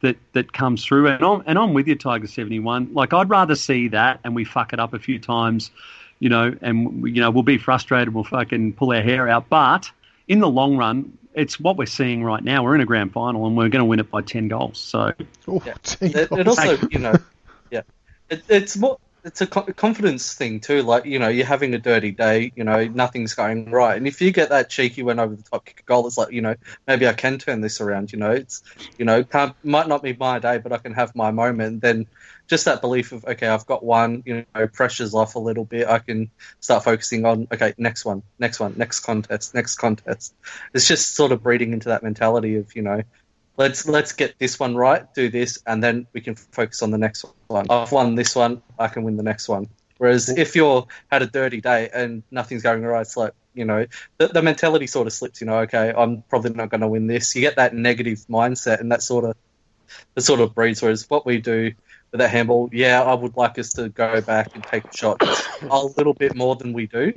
that comes through. And I'm with you, Tiger71. Like, I'd rather see that, and we fuck it up a few times, and we'll be frustrated, we'll fucking pull our hair out, but in the long run, it's what we're seeing right now. We're in a grand final, and we're going to win it by 10 goals. So, 10 goals. It also, it's more. It's a confidence thing too. Like, you're having a dirty day. Nothing's going right, and if you get that cheeky win over the top, kick a goal, it's like, maybe I can turn this around. It's might not be my day, but I can have my moment. Then just that belief of, okay, I've got one. Pressure's off a little bit. I can start focusing on, okay, next contest. It's just sort of breeding into that mentality of, let's get this one right, do this, and then we can focus on the next one. I've won this one, I can win the next one. Whereas if you're had a dirty day and nothing's going right, it's like, the mentality sort of slips, okay, I'm probably not going to win this. You get that negative mindset, and that sort of breeds. Whereas what we do with that handball, I would like us to go back and take shots a little bit more than we do,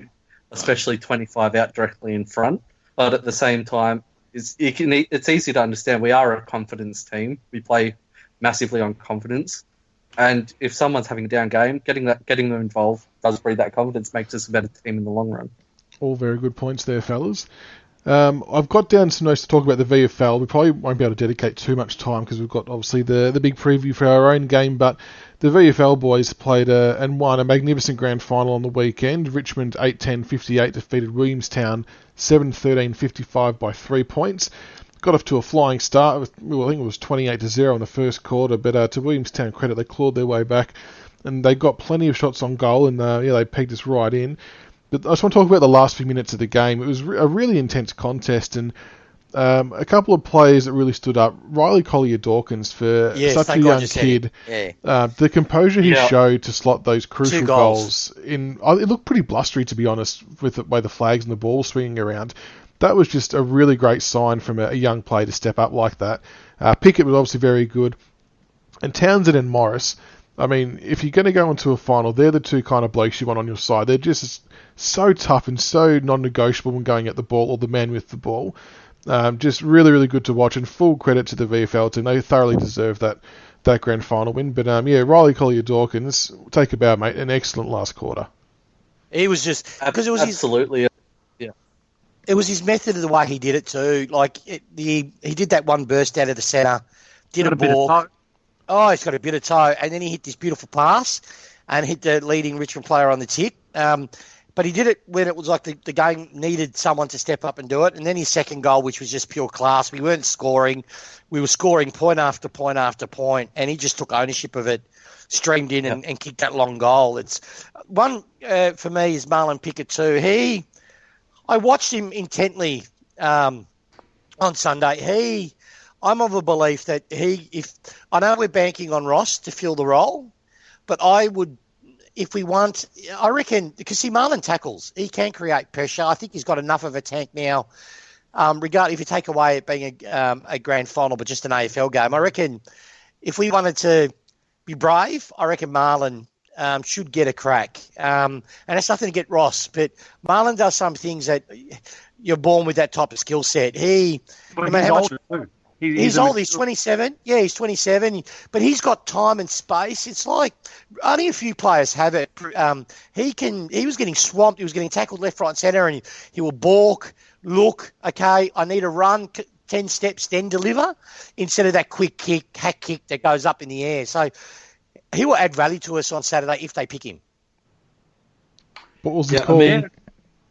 especially 25 out directly in front. But at the same time, it's easy to understand. We are a confidence team. We play massively on confidence, and if someone's having a down game, getting them involved does breed that confidence, makes us a better team in the long run. All very good points there, fellas. I've got down some notes to talk about the VFL. We probably won't be able to dedicate too much time because we've got obviously the big preview for our own game, but the VFL boys played and won a magnificent grand final on the weekend. Richmond 8-10-58 defeated Williamstown 7-13-55 by 3 points. Got off to a flying start. I think it was 28-0 in the first quarter, but to Williamstown credit, they clawed their way back, and they got plenty of shots on goal, and they pegged us right in. But I just want to talk about the last few minutes of the game. It was a really intense contest, and a couple of players that really stood up. Riley Collier-Dawkins, for such a young kid. The composure he showed to slot those crucial goals in. It looked pretty blustery, to be honest, with the way the flags and the ball were swinging around. That was just a really great sign from a young player to step up like that. Pickett was obviously very good. And Townsend and Morris, I mean, if you're going to go into a final, they're the two kind of blokes you want on your side. They're just so tough and so non-negotiable when going at the ball, or the man with the ball. Just really, really good to watch, and full credit to the VFL team. They thoroughly deserve that grand final win. But Riley Collier-Dawkins, take a bow, mate. An excellent last quarter. He was just because it was absolutely. It was his method of the way he did it too. Like he did that one burst out of the centre, did a ball. He's got a bit of toe, and then he hit this beautiful pass and hit the leading Richmond player on the tip. But he did it when it was like the game needed someone to step up and do it. And then his second goal, which was just pure class. We weren't scoring. We were scoring point after point after point, and he just took ownership of it, streamed in and kicked that long goal. It's one for me is Marlon Pickett too. I watched him intently on Sunday. I'm of a belief that I know we're banking on Ross to fill the role, but I reckon, because Marlon tackles, he can create pressure. I think he's got enough of a tank now, regardless if you take away it being a grand final, but just an AFL game. I reckon if we wanted to be brave, I reckon Marlon should get a crack. And it's nothing to get Ross, but Marlon does some things that you're born with that type of skill set. He's old. He's 27. Yeah, he's 27. But he's got time and space. It's like only a few players have it. He was getting swamped. He was getting tackled left, right, and centre, and he will balk, look, okay, I need to run 10 steps, then deliver, instead of that quick hack kick that goes up in the air. So he will add value to us on Saturday if they pick him. What was the call?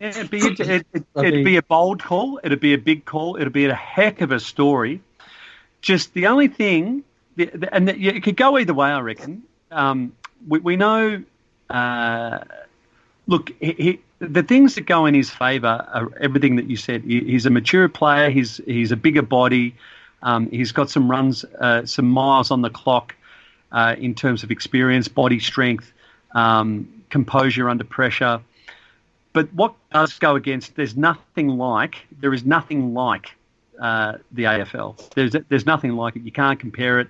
It'd be a bold call. It'd be a big call. It'd be a heck of a story. Just the only thing, and it could go either way, I reckon. We know, look, the things that go in his favour are everything that you said. He's a mature player. He's a bigger body. He's got some runs, some miles on the clock in terms of experience, body strength, composure under pressure. But what does go against? There is nothing like the AFL. There's nothing like it. You can't compare it.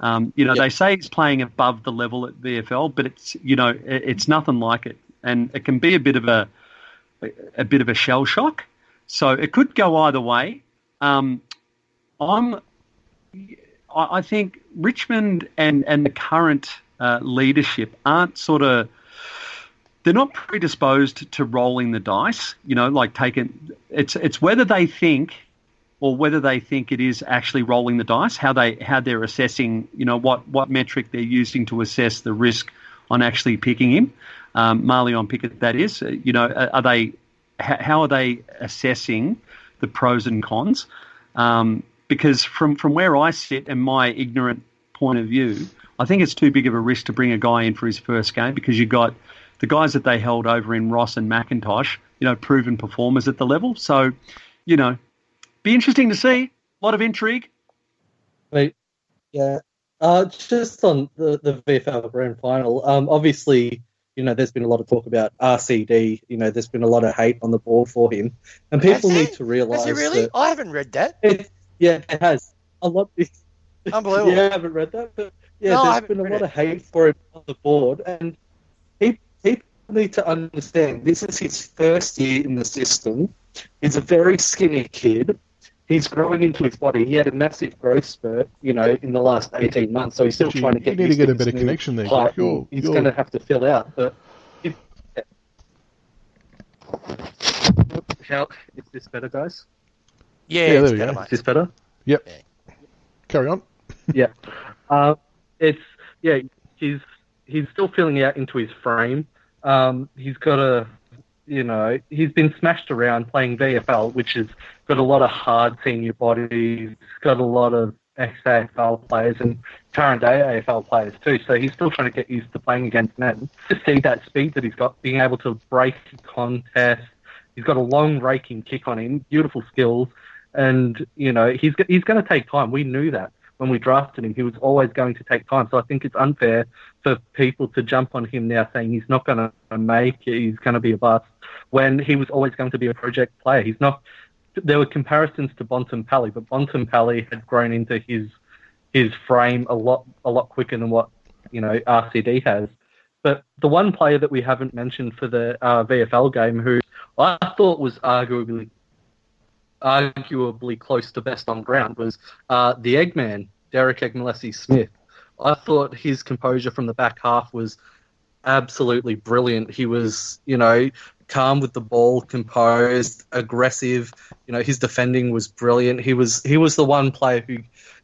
They say it's playing above the level at VFL, but it's nothing like it, and it can be a bit of a shell shock. So it could go either way. I think Richmond and the current leadership aren't they're not predisposed to rolling the dice. It's whether they think it is actually rolling the dice, how they're assessing, what metric they're using to assess the risk on actually picking him, Marley on Pickett, that is. How are they assessing the pros and cons? Because from where I sit and my ignorant point of view, I think it's too big of a risk to bring a guy in for his first game, because you've got the guys that they held over in Ross and McIntosh, proven performers at the level. So, be interesting to see. A lot of intrigue. Yeah. Just on the VFL Grand Final, obviously, there's been a lot of talk about RCD. There's been a lot of hate on the board for him. And people need to realise... Has it really? I haven't read that. It has. A lot. Unbelievable. Yeah, I haven't read that. But there's been a lot of hate for him on the board. And people need to understand, this is his first year in the system. He's a very skinny kid. He's growing into his body. He had a massive growth spurt, in the last 18 months. So he's still trying to get. You need to get a better connection there. He's going to have to fill out. But is this better, guys? Yeah, it's better, go. mate. Is this better? Yep. Yeah. Carry on. Yeah. He's still filling out into his frame. He's got he's been smashed around playing VFL, which has got a lot of hard senior bodies, got a lot of ex-AFL players and current day AFL players too. So he's still trying to get used to playing against men. To see that speed that he's got, being able to break contests, he's got a long raking kick on him, beautiful skills, and he's going to take time. We knew that when we drafted him. He was always going to take time. So I think it's unfair for people to jump on him now saying he's not going to make it, he's going to be a bust, when he was always going to be a project player. He's not. There were comparisons to Bontempelli, but Bontempelli had grown into his frame a lot quicker than what RCD has. But the one player that we haven't mentioned for the VFL game, who I thought was arguably close to best on ground, was the Eggman, Derek Egmalesi-Smith. I thought his composure from the back half was absolutely brilliant. He was, calm with the ball, composed, aggressive. His defending was brilliant. He was the one player who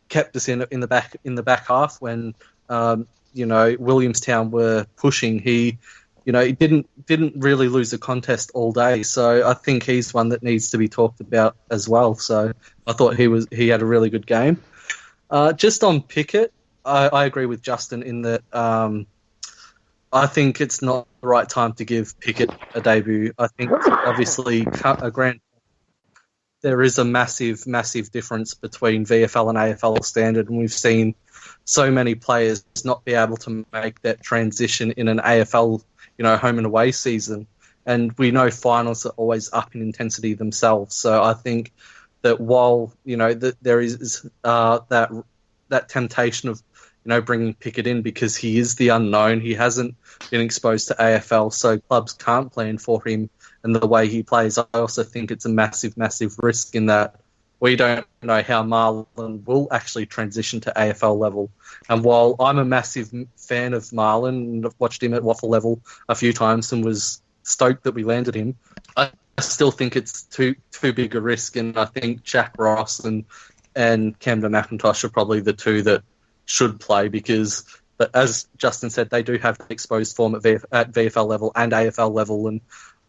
kept us in the back half when Williamstown were pushing. He didn't really lose a contest all day. So I think he's one that needs to be talked about as well. So I thought he had a really good game. Just on Pickett, I agree with Justin in that I think it's not the right time to give Pickett a debut. I think obviously there is a massive, massive difference between VFL and AFL standard, and we've seen so many players not be able to make that transition in an AFL, home and away season. And we know finals are always up in intensity themselves. So I think that while, that there is that temptation of, bringing Pickett in because he is the unknown. He hasn't been exposed to AFL, so clubs can't plan for him and the way he plays. I also think it's a massive, massive risk in that we don't know how Marlon will actually transition to AFL level. And while I'm a massive fan of Marlon and I've watched him at Waffle level a few times and was stoked that we landed him, I still think it's too big a risk. And I think Jack Ross and Camden McIntosh are probably the two that should play because, as Justin said, they do have exposed form at VFL level and AFL level, and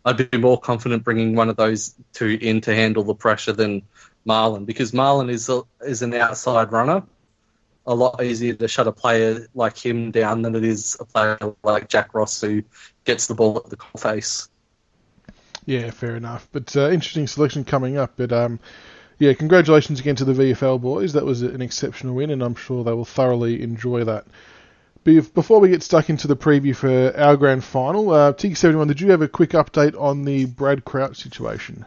I'd be more confident bringing one of those two in to handle the pressure than Marlon, because Marlon is an outside runner. A lot easier to shut a player like him down than it is a player like Jack Ross who gets the ball at the face. Yeah, fair enough. But interesting selection coming up. But yeah, congratulations again to the VFL boys. That was an exceptional win, and I'm sure they will thoroughly enjoy that. Before we get stuck into the preview for our grand final, Tiger71, did you have a quick update on the Brad Crouch situation?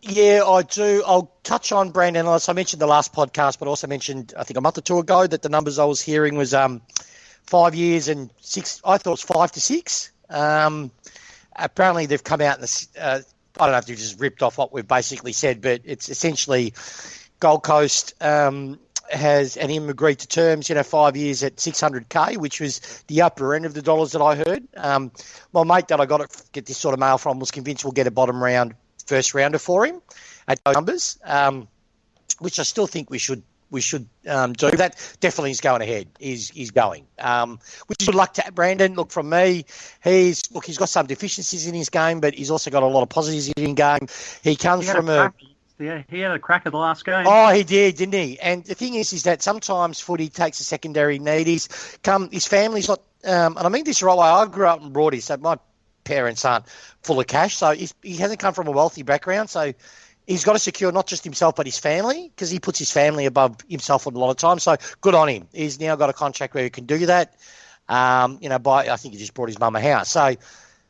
Yeah, I do. I'll touch on Brandon Ellis. I mentioned the last podcast, but also mentioned, I think a month or two ago, that the numbers I was hearing was 5 years and 6. I thought it was 5 to 6. Apparently, they've come out and I don't know if they've just ripped off what we've basically said, but it's essentially Gold Coast has and him agreed to terms, 5 years at $600K, which was the upper end of the dollars that I heard. My mate that I get this sort of mail from was convinced we'll get a bottom round first rounder for him at those numbers, which I still think we should do. That definitely is going ahead. He's going. Which is good luck to Brandon. Look, from me, he's got some deficiencies in his game, but he's also got a lot of positives in his game. He comes from he had a crack at the last game. Oh, he did, didn't he? And the thing is that sometimes footy takes a secondary need. His family's not, and I mean this the right way. I grew up in Broadie, so my parents aren't full of cash, so he hasn't come from a wealthy background, so he's got to secure not just himself but his family, because he puts his family above himself a lot of times. So good on him. He's now got a contract where he can do that. I think he just brought his mum a house. So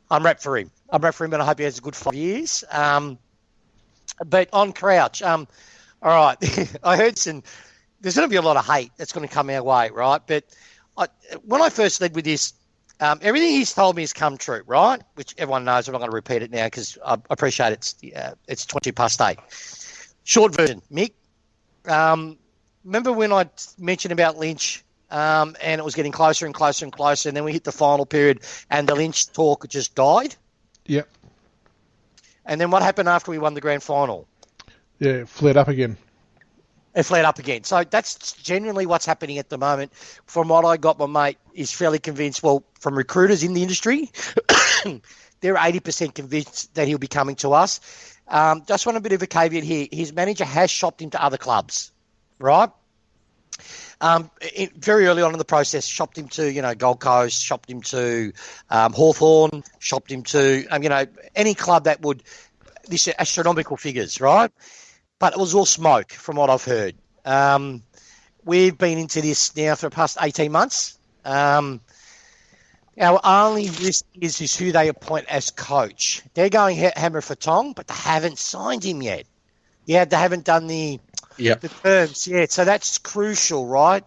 I'm wrapped for him. And I hope he has a good 5 years. But on Crouch, all right, I heard there's going to be a lot of hate that's going to come our way, right? But when I first led with this, everything he's told me has come true, right? Which everyone knows. I'm not going to repeat it now because I appreciate it's 20 past 8. Short version, Mick. Remember when I mentioned about Lynch and it was getting closer and closer and closer, and then we hit the final period and the Lynch talk just died? Yep. And then what happened after we won the grand final? Yeah, it flared up again. So that's genuinely what's happening at the moment. From what I got, my mate is fairly convinced, well, from recruiters in the industry, they're 80% convinced that he'll be coming to us. Just want a bit of a caveat here. His manager has shopped him to other clubs, right? Very early on in the process, shopped him to, Gold Coast, shopped him to Hawthorn, shopped him to, any club that would, this astronomical figures, right? But it was all smoke from what I've heard. We've been into this now for the past 18 months. Our only risk is who they appoint as coach. They're going hammer for tong, but they haven't signed him yet. Yeah, they haven't done the terms yet. So that's crucial, right?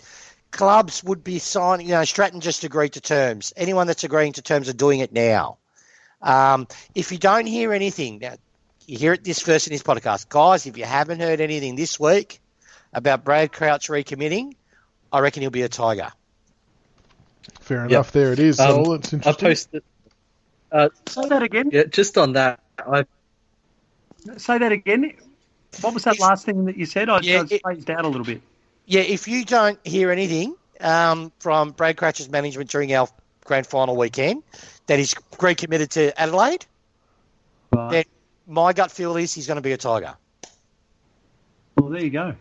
Clubs would be signing, Stratton just agreed to terms. Anyone that's agreeing to terms are doing it now. If you don't hear anything, now, you hear it this first in this podcast. Guys, if you haven't heard anything this week about Brad Crouch recommitting, I reckon he'll be a Tiger. Fair enough. There it is. It's interesting. I posted... say that again? Yeah, just on that. Say that again. What was that last thing that you said? I spaced out a little bit. Yeah, if you don't hear anything from Brad Crouch's management during our grand final weekend that he's recommitted to Adelaide, then my gut feel is he's going to be a Tiger. Well, there you go.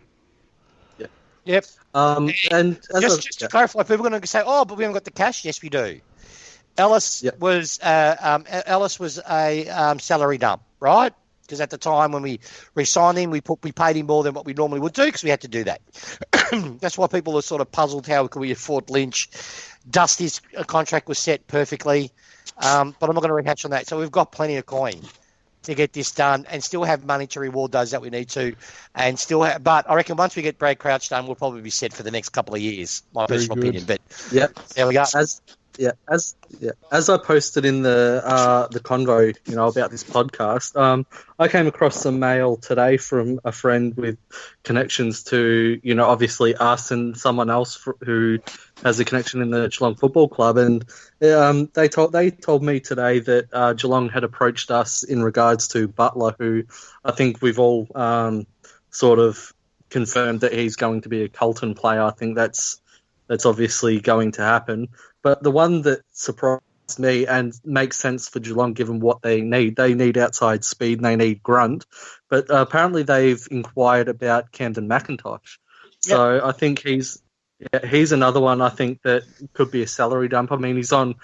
Yeah. Yep. And just to clarify, people are going to say, "Oh, but we haven't got the cash." Yes, we do. Ellis was a salary dump, right? Because at the time when we re-signed him, we paid him more than what we normally would do because we had to do that. That's why people are sort of puzzled how could we afford Lynch. Dusty's contract was set perfectly, but I'm not going to rehash on that. So we've got plenty of coin to get this done and still have money to reward those that we need to, and still but I reckon once we get Brad Crouch done, we'll probably be set for the next couple of years. My personal opinion, but there we go. As I posted in the convo, about this podcast, I came across some mail today from a friend with connections to, obviously us and someone else who has a connection in the Geelong Football Club, and they told me today that Geelong had approached us in regards to Butler, who I think we've all sort of confirmed that he's going to be a Carlton player. I think that's obviously going to happen. But the one that surprised me and makes sense for Geelong given what they need outside speed and they need grunt. But apparently they've inquired about Camden McIntosh. So I think he's another one I think that could be a salary dump. I mean, he's on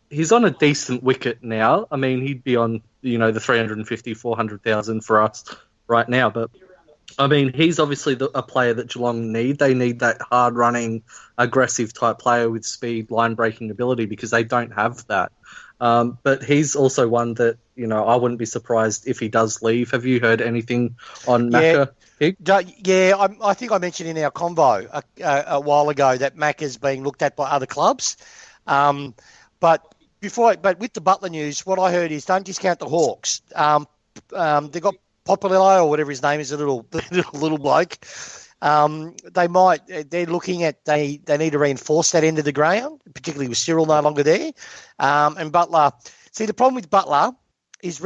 a decent wicket now. I mean, he'd be on, the 350, 400,000 for us right now. But I mean, he's obviously a player that Geelong need. They need that hard-running, aggressive type player with speed, line-breaking ability because they don't have that. But he's also one that, I wouldn't be surprised if he does leave. Have you heard anything on Macca? Yeah, I think I mentioned in our convo a while ago that Macca's being looked at by other clubs. But with the Butler news, what I heard is don't discount the Hawks. They got Popolillo or whatever his name is, a little bloke. They're looking at they need to reinforce that end of the ground, particularly with Cyril no longer there. And Butler, see the problem with Butler is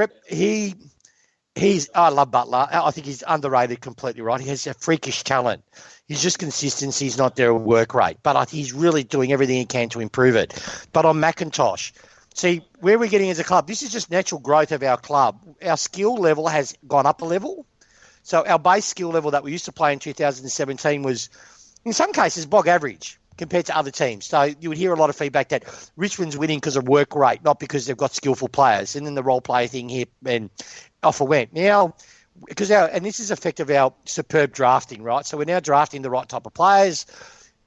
I love Butler. I think he's underrated completely, right? He has a freakish talent. He's just consistency. He's not there at work rate, but he's really doing everything he can to improve it. But on McIntosh, see, where we're getting as a club, this is just natural growth of our club. Our skill level has gone up a level. So our base skill level that we used to play in 2017 was, in some cases, bog average compared to other teams. So you would hear a lot of feedback that Richmond's winning because of work rate, not because they've got skillful players. And then the role player thing here and off it went. Now, and this is effective our superb drafting, right? So we're now drafting the right type of players.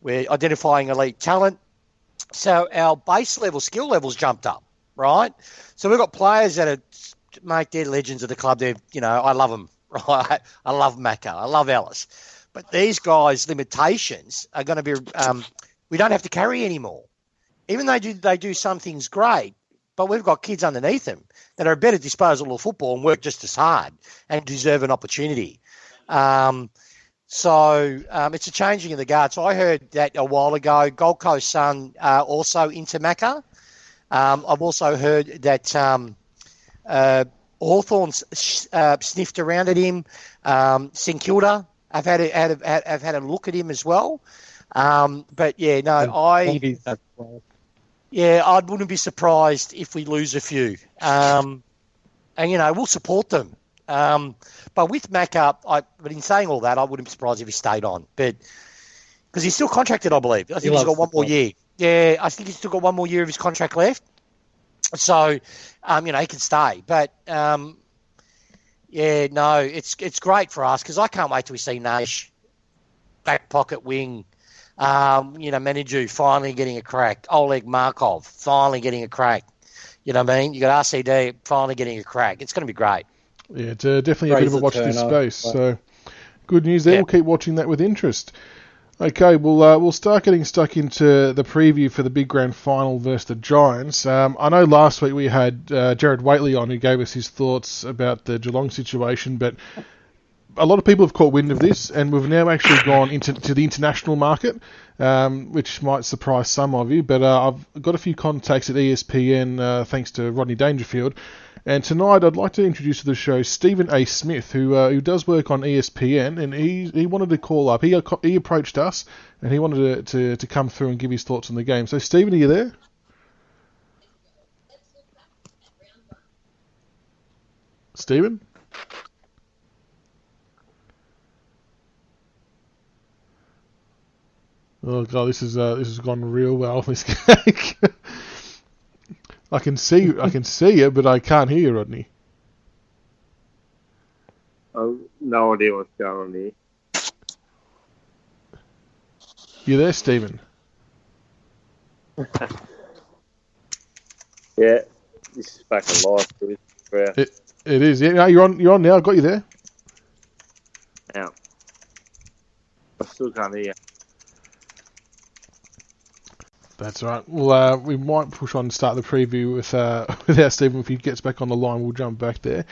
We're identifying elite talent. So our base level, skill levels jumped up, right? So we've got players that are, mate, they're legends of the club. They're, I love them, right? I love Macca. I love Ellis. But these guys' limitations are going to be, we don't have to carry anymore. Even though they do some things great, but we've got kids underneath them that are a better disposal of football and work just as hard and deserve an opportunity. So it's a changing of the guard. So I heard that a while ago. Gold Coast Sun also into Macca. I've also heard that Hawthorn's sniffed around at him. St Kilda have had a look at him as well. But yeah, no, I wouldn't be surprised if we lose a few. And we'll support them. But with Macca, but in saying all that, I wouldn't be surprised if he stayed on. But because he's still contracted, I believe. I think he's got one more year. Yeah, I think he's still got one more year of his contract left. So, he can stay. But it's great for us because I can't wait till we see Nash, back pocket wing. Manitou finally getting a crack. Oleg Markov finally getting a crack. You know what I mean? You got RCD finally getting a crack. It's going to be great. Yeah, it's definitely a bit of a watch this space. So good news there. Yep. We'll keep watching that with interest. Okay, we'll start getting stuck into the preview for the big grand final versus the Giants. I know last week we had Jared Waitley on who gave us his thoughts about the Geelong situation, but a lot of people have caught wind of this, and we've now actually gone into the international market, which might surprise some of you. But I've got a few contacts at ESPN, thanks to Rodney Dangerfield. And tonight I'd like to introduce to the show Stephen A. Smith, who does work on ESPN, and he wanted to call up. He approached us, and he wanted to come through and give his thoughts on the game. So, Stephen, are you there? Stephen? Oh god, this has gone real well. This cake. I can see it, but I can't hear you, Rodney. Oh, no idea what's going on here. You there, Stephen? Yeah, this is back in live. It is. Yeah, no, you're on now. I've got you there. Now, I still can't hear you. That's right. Well, we might push on and start the preview with our Stephen. If he gets back on the line, we'll jump back there.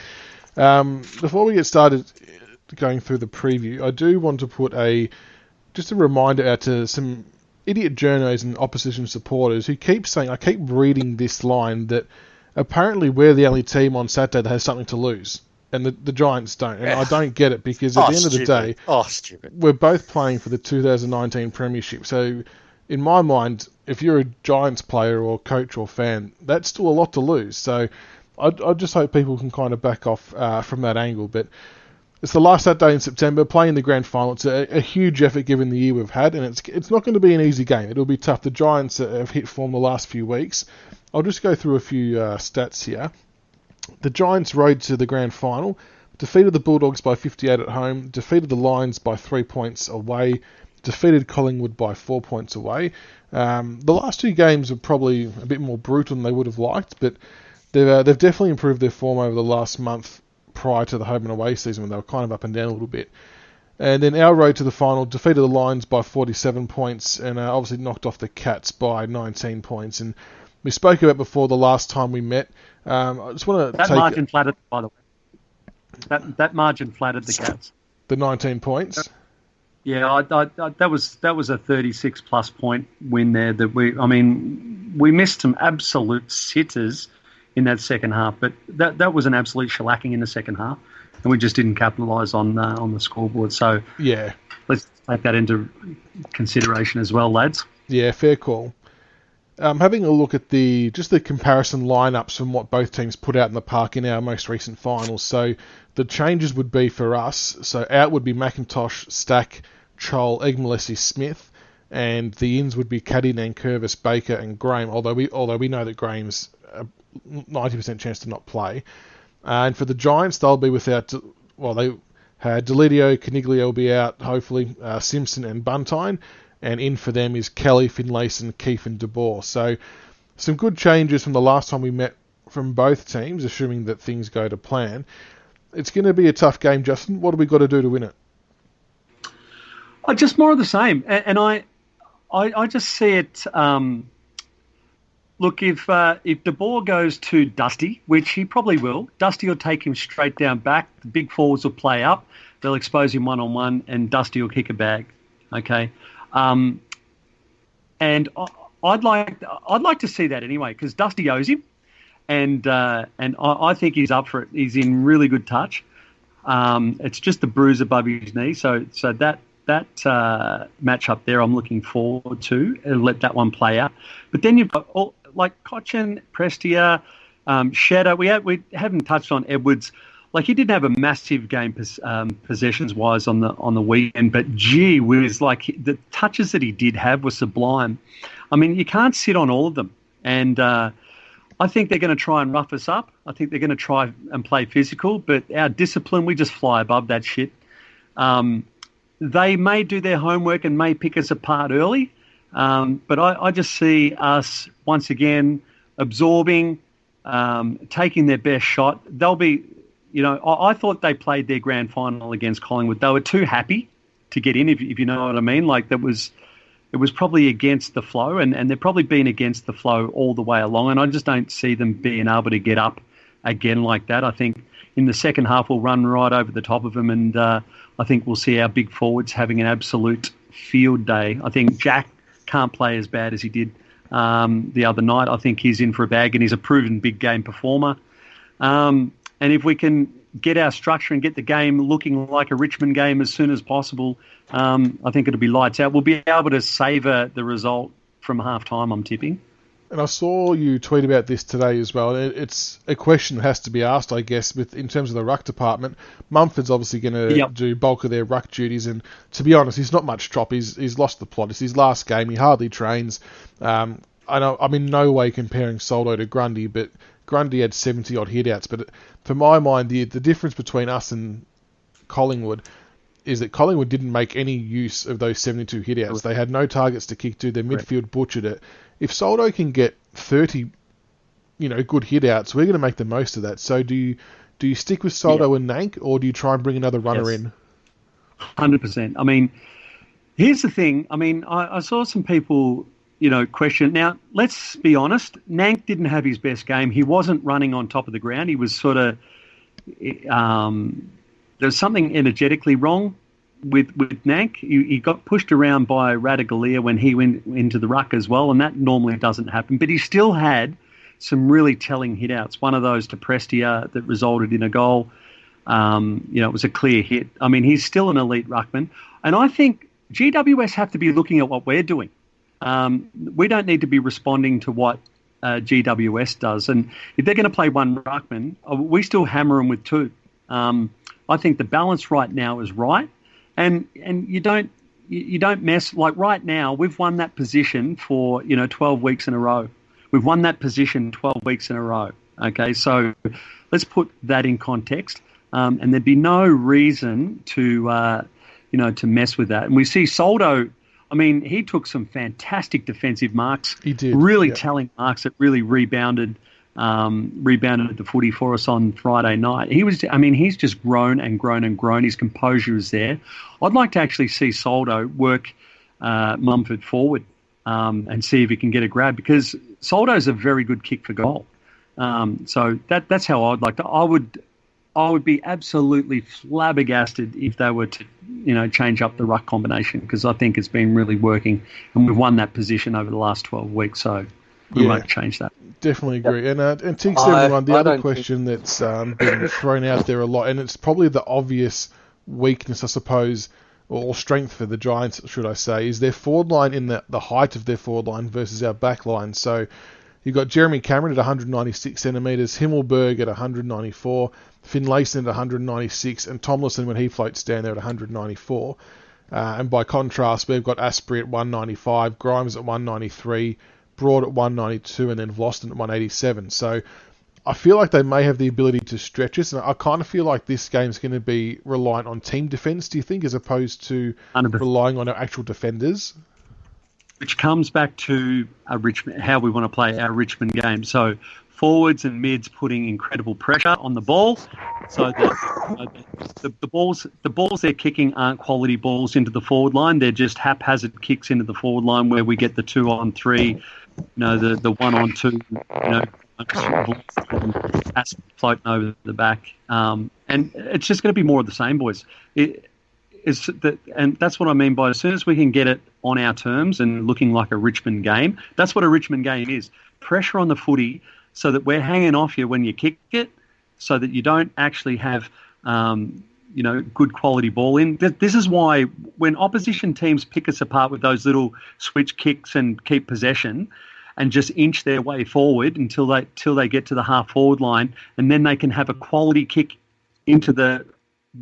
Before we get started going through the preview, I do want to put just a reminder out to some idiot journos and opposition supporters who keep saying, I keep reading this line, that apparently we're the only team on Saturday that has something to lose, and the Giants don't. And I don't get it, because at the end of the day, we're both playing for the 2019 Premiership. So in my mind, if you're a Giants player or coach or fan, that's still a lot to lose. So I just hope people can kind of back off from that angle. But it's the last Saturday in September, playing the grand final. It's a huge effort given the year we've had, and it's not going to be an easy game. It'll be tough. The Giants have hit form the last few weeks. I'll just go through a few stats here. The Giants' road to the grand final, defeated the Bulldogs by 58 at home, defeated the Lions by 3 points away, defeated Collingwood by 4 points away. The last two games are probably a bit more brutal than they would have liked, but they've definitely improved their form over the last month prior to the home and away season when they were kind of up and down a little bit. And then our road to the final, defeated the Lions by 47 points and obviously knocked off the Cats by 19 points. And we spoke about before the last time we met. I just want to that margin flattered, by the way. That margin flattered the Cats. The 19 points. Yeah, that was a 36 plus point win there. We missed some absolute sitters in that second half, but that was an absolute shellacking in the second half, and we just didn't capitalise on the scoreboard. So yeah, let's take that into consideration as well, lads. Yeah, fair call. Having a look at the comparison lineups from what both teams put out in the park in our most recent finals. So the changes would be for us. So out would be McIntosh, Stack, Chol, Egg-Malesi, Smith, and the ins would be Caddy, Nankervis, Baker, and Graham. Although we know that Graham's a 90% chance to not play. And for the Giants, they'll be without. Well, they had Delidio, Caniglio will be out. Hopefully, Simpson and Buntine. And in for them is Kelly, Finlayson, Keefe and De Boer. So some good changes from the last time we met from both teams, assuming that things go to plan. It's going to be a tough game, Justin. What have we got to do to win it? Just more of the same. And I just see it... look, if De Boer goes to Dusty, which he probably will, Dusty will take him straight down back. The big forwards will play up. They'll expose him one-on-one, and Dusty will kick a bag. Okay? And I'd like to see that anyway, because Dusty owes him, and I think he's up for it. He's in really good touch. It's just the bruise above his knee, so that match up there I'm looking forward to. Let that one play out. But then you've got all like Cochin, Prestia, Shadow. We haven't touched on Edwards. Like, he didn't have a massive game possessions-wise on the weekend, but gee whiz, like, the touches that he did have were sublime. I mean, you can't sit on all of them. And I think they're going to try and rough us up. I think they're going to try and play physical, but our discipline, we just fly above that shit. They may do their homework and may pick us apart early, but I just see us, once again, absorbing, taking their best shot. They'll be... You know, I thought they played their grand final against Collingwood. They were too happy to get in, if you know what I mean. Like, it was probably against the flow, and they've probably been against the flow all the way along, and I just don't see them being able to get up again like that. I think in the second half we'll run right over the top of them, and I think we'll see our big forwards having an absolute field day. I think Jack can't play as bad as he did the other night. I think he's in for a bag, and he's a proven big game performer. And if we can get our structure and get the game looking like a Richmond game as soon as possible, I think it'll be lights out. We'll be able to savour the result from half-time, I'm tipping. And I saw you tweet about this today as well. It's a question that has to be asked, I guess, in terms of the ruck department. Mumford's obviously going to do bulk of their ruck duties, and to be honest, he's not much drop. He's lost the plot. It's his last game. He hardly trains. I know I'm in no way comparing Soldo to Grundy, but Grundy had 70-odd hit-outs, but for my mind, the difference between us and Collingwood is that Collingwood didn't make any use of those 72 hit-outs. They had no targets to kick to. Their midfield butchered it. If Soldo can get 30, good hit-outs, we're going to make the most of that. So do you stick with Soldo and Nank, or do you try and bring another runner in? 100%. I mean, here's the thing. I mean, I saw some people... question. Now, let's be honest, Nank didn't have his best game. He wasn't running on top of the ground. He was sort of... there was something energetically wrong with Nank. He got pushed around by Radaglia when he went into the ruck as well, and that normally doesn't happen. But he still had some really telling hit-outs. One of those to Prestia that resulted in a goal. It was a clear hit. I mean, he's still an elite ruckman. And I think GWS have to be looking at what we're doing. We don't need to be responding to what GWS does. And if they're going to play one ruckman, we still hammer them with two. I think the balance right now is right. And you don't mess, like right now, we've won that position for, 12 weeks in a row. We've won that position 12 weeks in a row. Okay, so let's put that in context. and there'd be no reason to mess with that. And we see Soldo. I mean, he took some fantastic defensive marks. He did. Really telling marks that really rebounded the footy for us on Friday night. He's just grown and grown and grown. His composure is there. I'd like to actually see Soldo work Mumford forward and see if he can get a grab, because Soldo's a very good kick for goal. So that's how I'd like to. I would be absolutely flabbergasted if they were to, change up the ruck combination, because I think it's been really working, and we've won that position over the last 12 weeks. So we won't change that. Definitely agree. And Tiger71, the other question that's been thrown out there a lot, and it's probably the obvious weakness, I suppose, or strength for the Giants, should I say, is their forward line in the height of their forward line versus our back line. So you've got Jeremy Cameron at 196 centimetres, Himmelberg at 194, Finlayson at 196, and Tomlinson, when he floats down there, at 194. And by contrast, we've got Asprey at 195, Grimes at 193, Broad at 192, and then Vlosten at 187. So I feel like they may have the ability to stretch us, and I kind of feel like this game's going to be reliant on team defence, do you think, as opposed to 100%. Relying on our actual defenders? Which comes back to how we want to play our Richmond game. So forwards and mids putting incredible pressure on the ball, so that the balls they're kicking aren't quality balls into the forward line. They're just haphazard kicks into the forward line where we get the 2-on-3, the 1-on-2, floating over the back, and it's just going to be more of the same, boys. And that's what I mean by, as soon as we can get it on our terms and looking like a Richmond game, that's what a Richmond game is. Pressure on the footy so that we're hanging off you when you kick it, so that you don't actually have, good quality ball in. This is why when opposition teams pick us apart with those little switch kicks and keep possession and just inch their way forward until they get to the half forward line, and then they can have a quality kick into the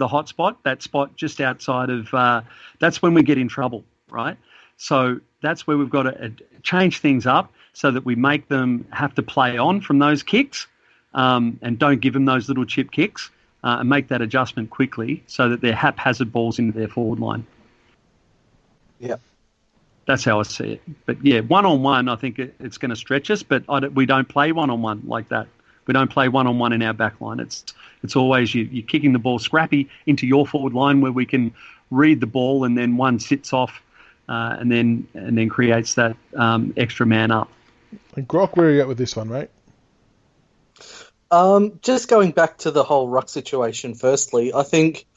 hot spot, that spot just outside of, that's when we get in trouble, right? So that's where we've got to change things up so that we make them have to play on from those kicks, and don't give them those little chip kicks, and make that adjustment quickly so that they're haphazard balls into their forward line. Yeah. That's how I see it. But yeah, one-on-one, I think it's going to stretch us, but we don't play one-on-one like that. We don't play one-on-one in our back line. It's always you're kicking the ball scrappy into your forward line where we can read the ball, and then one sits off, and then creates that extra man up. And Grock, where are you at with this one, mate? Just going back to the whole ruck situation. Firstly, I think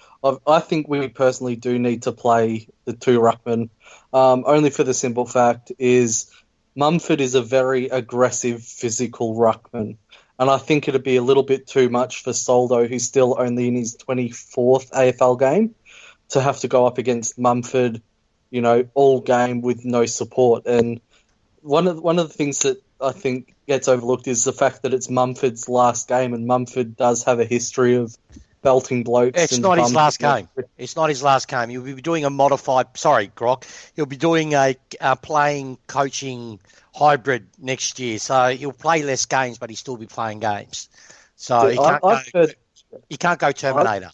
we personally do need to play the two ruckmen. Only for the simple fact is Mumford is a very aggressive, physical ruckman. And I think it'd be a little bit too much for Soldo, who's still only in his 24th AFL game, to have to go up against Mumford, all game with no support. And one of the things that I think gets overlooked is the fact that it's Mumford's last game, and Mumford does have a history of belting blokes. It's not his last game. It's not his last game. He'll be doing a modified... Sorry, Grock. He'll be doing a playing, coaching hybrid next year. So he'll play less games, but he'll still be playing games. So he can't go Terminator.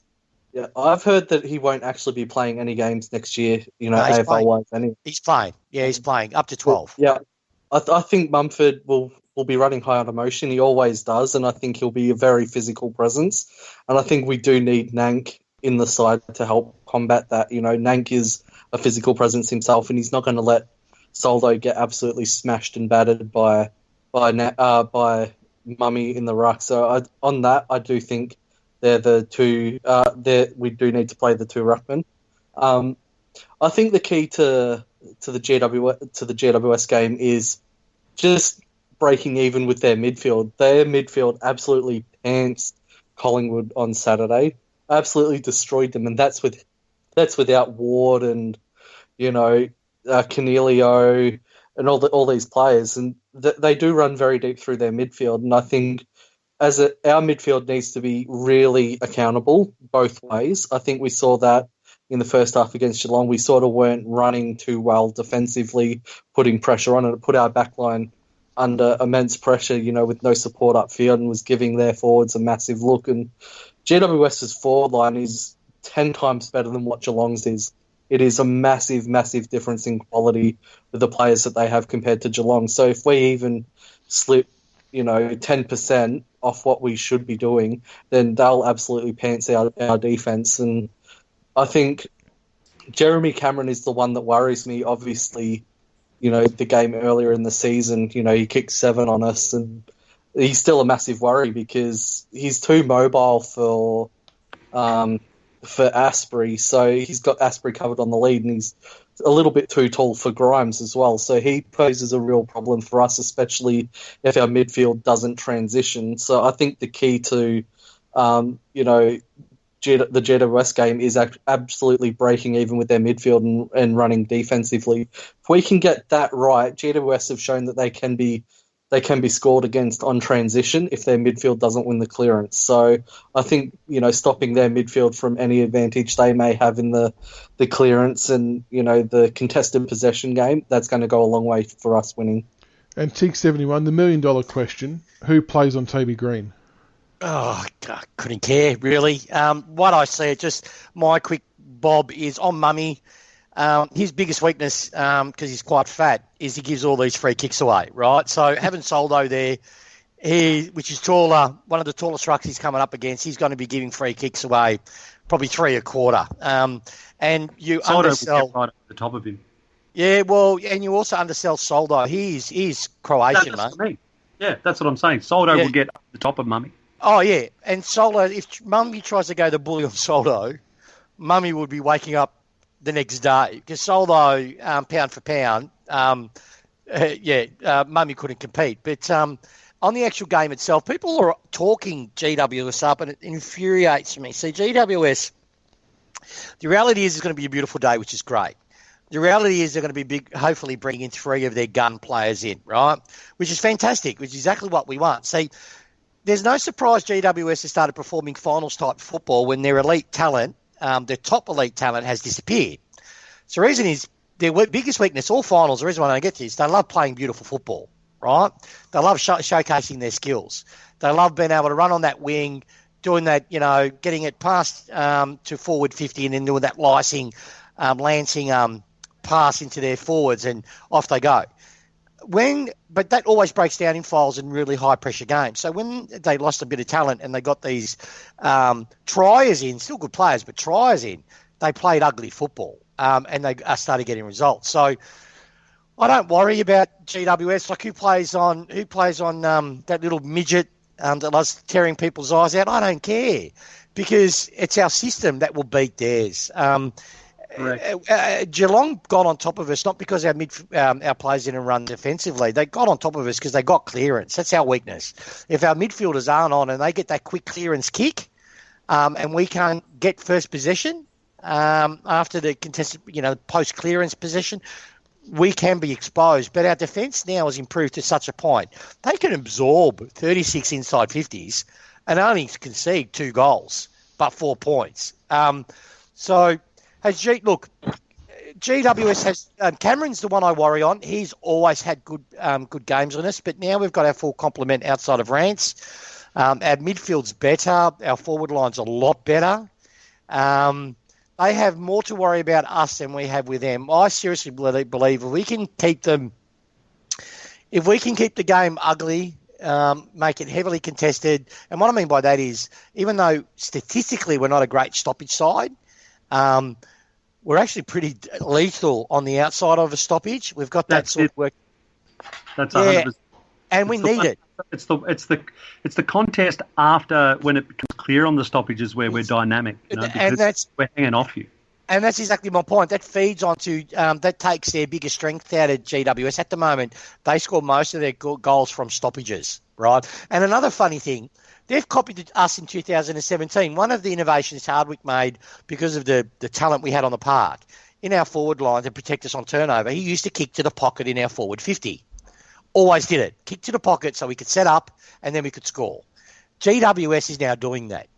I've heard that he won't actually be playing any games next year, AFL-wise. Anyway. He's playing. Yeah, he's playing. Up to 12. Yeah. I think Mumford will be running high on emotion. He always does, and I think he'll be a very physical presence. And I think we do need Nank in the side to help combat that. Nank is a physical presence himself, and he's not going to let Soldo get absolutely smashed and battered by Mummy in the ruck. So on that, I do think they're the two. We do need to play the two ruckmen. I think the key to the GWS game is just breaking even with their midfield. Their midfield absolutely pantsed Collingwood on Saturday. Absolutely destroyed them, and that's without Ward and Cornelio and all these players, and they do run very deep through their midfield. And I think our midfield needs to be really accountable both ways. I think we saw that in the first half against Geelong. We sort of weren't running too well defensively, putting pressure on it. It put our back line under immense pressure, with no support upfield, and was giving their forwards a massive look. And GWS's forward line is 10 times better than what Geelong's is. It is a massive, massive difference in quality with the players that they have compared to Geelong. So if we even slip, 10% off what we should be doing, then they'll absolutely pants our defence. And I think Jeremy Cameron is the one that worries me. Obviously, the game earlier in the season, he kicked 7 on us, and he's still a massive worry because he's too mobile for Asprey. So he's got Asprey covered on the lead, and he's a little bit too tall for Grimes as well. So he poses a real problem for us, especially if our midfield doesn't transition. So I think the key to, the GWS game is absolutely breaking even with their midfield and running defensively. If we can get that right, GWS have shown that they can be scored against on transition if their midfield doesn't win the clearance. So I think, stopping their midfield from any advantage they may have in the clearance and, the contested possession game, that's going to go a long way for us winning. And Tigerc71, the $1 million question, who plays on Toby Green? Oh, I couldn't care, really. What I see, just my quick bob is on Mummy. His biggest weakness, because he's quite fat, is he gives all these free kicks away, right? So having Soldo there, which is taller, one of the tallest rucks he's coming up against, he's going to be giving free kicks away, probably 3 a quarter. And you Soldo undersell will get right at the top of him. Yeah, well, and you also undersell Soldo. He's Croatian, mate. Yeah, that's what I'm saying. Soldo will get up the top of Mummy. Oh, yeah. And Soldo, if Mummy tries to go the bully on Soldo, Mummy would be waking up the next day. Because Soldo, pound for pound, Mummy couldn't compete. But on the actual game itself, people are talking GWS up, and it infuriates me. See, GWS, the reality is it's going to be a beautiful day, which is great. The reality is they're going to be hopefully bringing 3 of their gun players in, right? Which is fantastic, which is exactly what we want. See, there's no surprise GWS has started performing finals-type football when their elite talent, their top elite talent, has disappeared. So the reason is their biggest weakness, all finals, the reason why I don't get to is they love playing beautiful football, right? They love showcasing their skills. They love being able to run on that wing, doing that, getting it past to forward 50 and then doing that lancing pass into their forwards, and off they go. But that always breaks down in finals and really high-pressure games. So when they lost a bit of talent and they got these triers in, still good players, but triers in, they played ugly football and they started getting results. So I don't worry about GWS. Like who plays on that little midget that loves tearing people's eyes out? I don't care because it's our system that will beat theirs. Geelong got on top of us not because our players didn't run defensively. They got on top of us because they got clearance. That's our weakness. If our midfielders aren't on and they get that quick clearance kick, and we can't get first possession after the contested, post clearance possession, we can be exposed. But our defence now has improved to such a point they can absorb 36 inside 50s and only concede 2 goals, but 4 points. GWS has Cameron's the one I worry on. He's always had good games on us, but now we've got our full complement outside of Rance. Our midfield's better. Our forward line's a lot better. They have more to worry about us than we have with them. I seriously believe if we can keep the game ugly, make it heavily contested, and what I mean by that is, even though statistically we're not a great stoppage side, we're actually pretty lethal on the outside of a stoppage. We've got that sort of work. That's 100%. And we need it. It's the contest after when it becomes clear on the stoppages where we're dynamic, because we're hanging off you. And that's exactly my point. That feeds onto that takes their biggest strength out of GWS at the moment. They score most of their goals from stoppages, right? And another funny thing. They've copied us in 2017. One of the innovations Hardwick made because of the talent we had on the park in our forward line to protect us on turnover, he used to kick to the pocket in our forward 50. Always did it. Kick to the pocket so we could set up and then we could score. GWS is now doing that.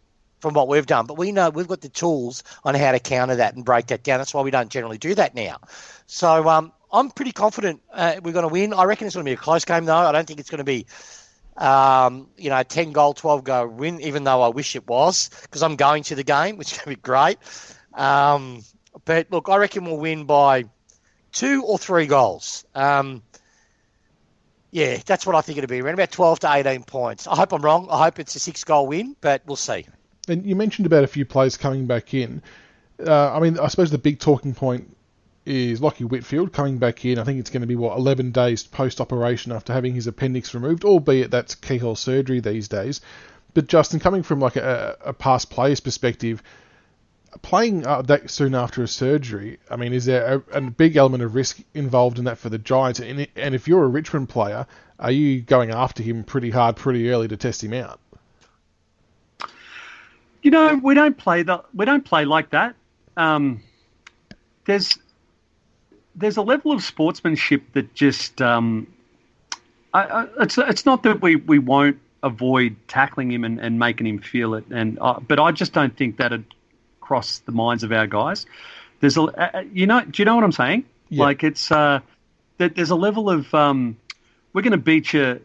from what we've done. But we know we've got the tools on how to counter that and break that down. That's why we don't generally do that now. So I'm pretty confident we're going to win. I reckon it's going to be a close game, though. I don't think it's going to be 10-goal, 12-goal win, even though I wish it was, because I'm going to the game, which is going to be great. But, look, I reckon we'll win by 2 or 3 goals. Yeah, that's what I think it'll be, around about 12 to 18 points. I hope I'm wrong. I hope it's a 6-goal win, but we'll see. And you mentioned about a few players coming back in. I suppose the big talking point is Lockie Whitfield coming back in. I think it's going to be, 11 days post-operation after having his appendix removed, albeit that's keyhole surgery these days. But Justin, coming from like a past player's perspective, playing that soon after a surgery, I mean, is there a big element of risk involved in that for the Giants? And if you're a Richmond player, are you going after him pretty hard, pretty early to test him out? We don't play like that. There's a level of sportsmanship that just it's not that we won't avoid tackling him and making him feel it, but I just don't think that'd cross the minds of our guys. There's do you know what I'm saying? Yeah. Like it's that there's a level of we're going to beat you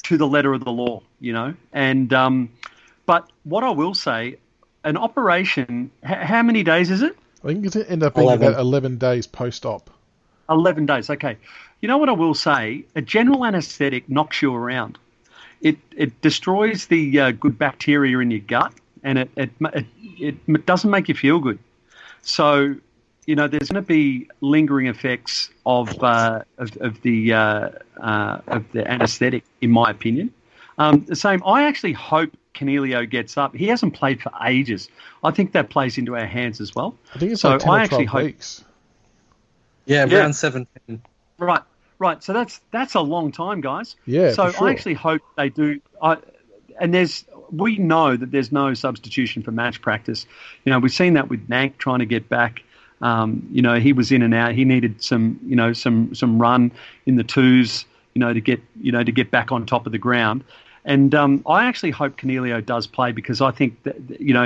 to the letter of the law, and but what I will say, an operation, how many days is it? I think it's end up being 11. About 11 days post-op. 11 days, okay. You know what I will say? A general anaesthetic knocks you around. It destroys the good bacteria in your gut, and it doesn't make you feel good. So, there's going to be lingering effects of the anaesthetic, in my opinion. The same. I actually hope Canelio gets up. He hasn't played for ages. I think that plays into our hands as well. I think it's so. Like 10 or 12 weeks. Yeah, around 17. Right. So that's a long time, guys. Yeah. So for sure. I actually hope they do. We know that there's no substitution for match practice. We've seen that with Nank trying to get back. He was in and out. He needed some run in the twos, to get back on top of the ground. And I actually hope Canelio does play, because I think that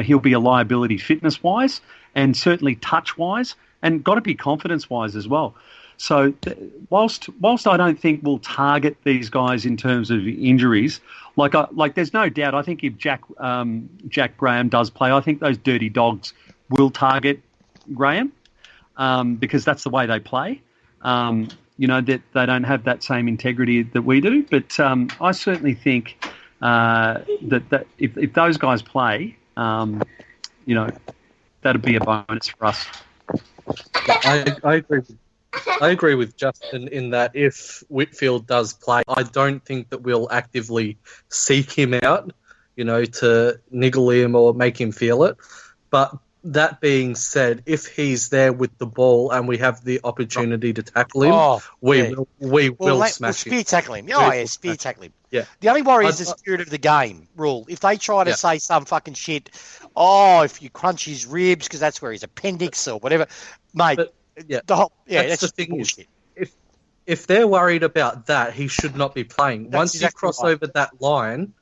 he'll be a liability fitness-wise and certainly touch-wise, and got to be confidence-wise as well. So whilst I don't think we'll target these guys in terms of injuries, like there's no doubt. I think if Jack Graham does play, I think those dirty dogs will target Graham because that's the way they play. That they don't have that same integrity that we do. But I certainly think that if those guys play, that'd be a bonus for us. I agree with Justin in that if Whitfield does play, I don't think that we'll actively seek him out, to niggle him or make him feel it. But that being said, if he's there with the ball and we have the opportunity to tackle him, we will smash him. Spear tackle him. Spear tackle him. Yeah. The only worry is the spirit of the game rule. If they try to say some fucking shit, if you crunch his ribs because that's where his appendix or whatever, mate. That's the thing bullshit. If they're worried about that, he should not be playing. Once exactly you cross right. over that line,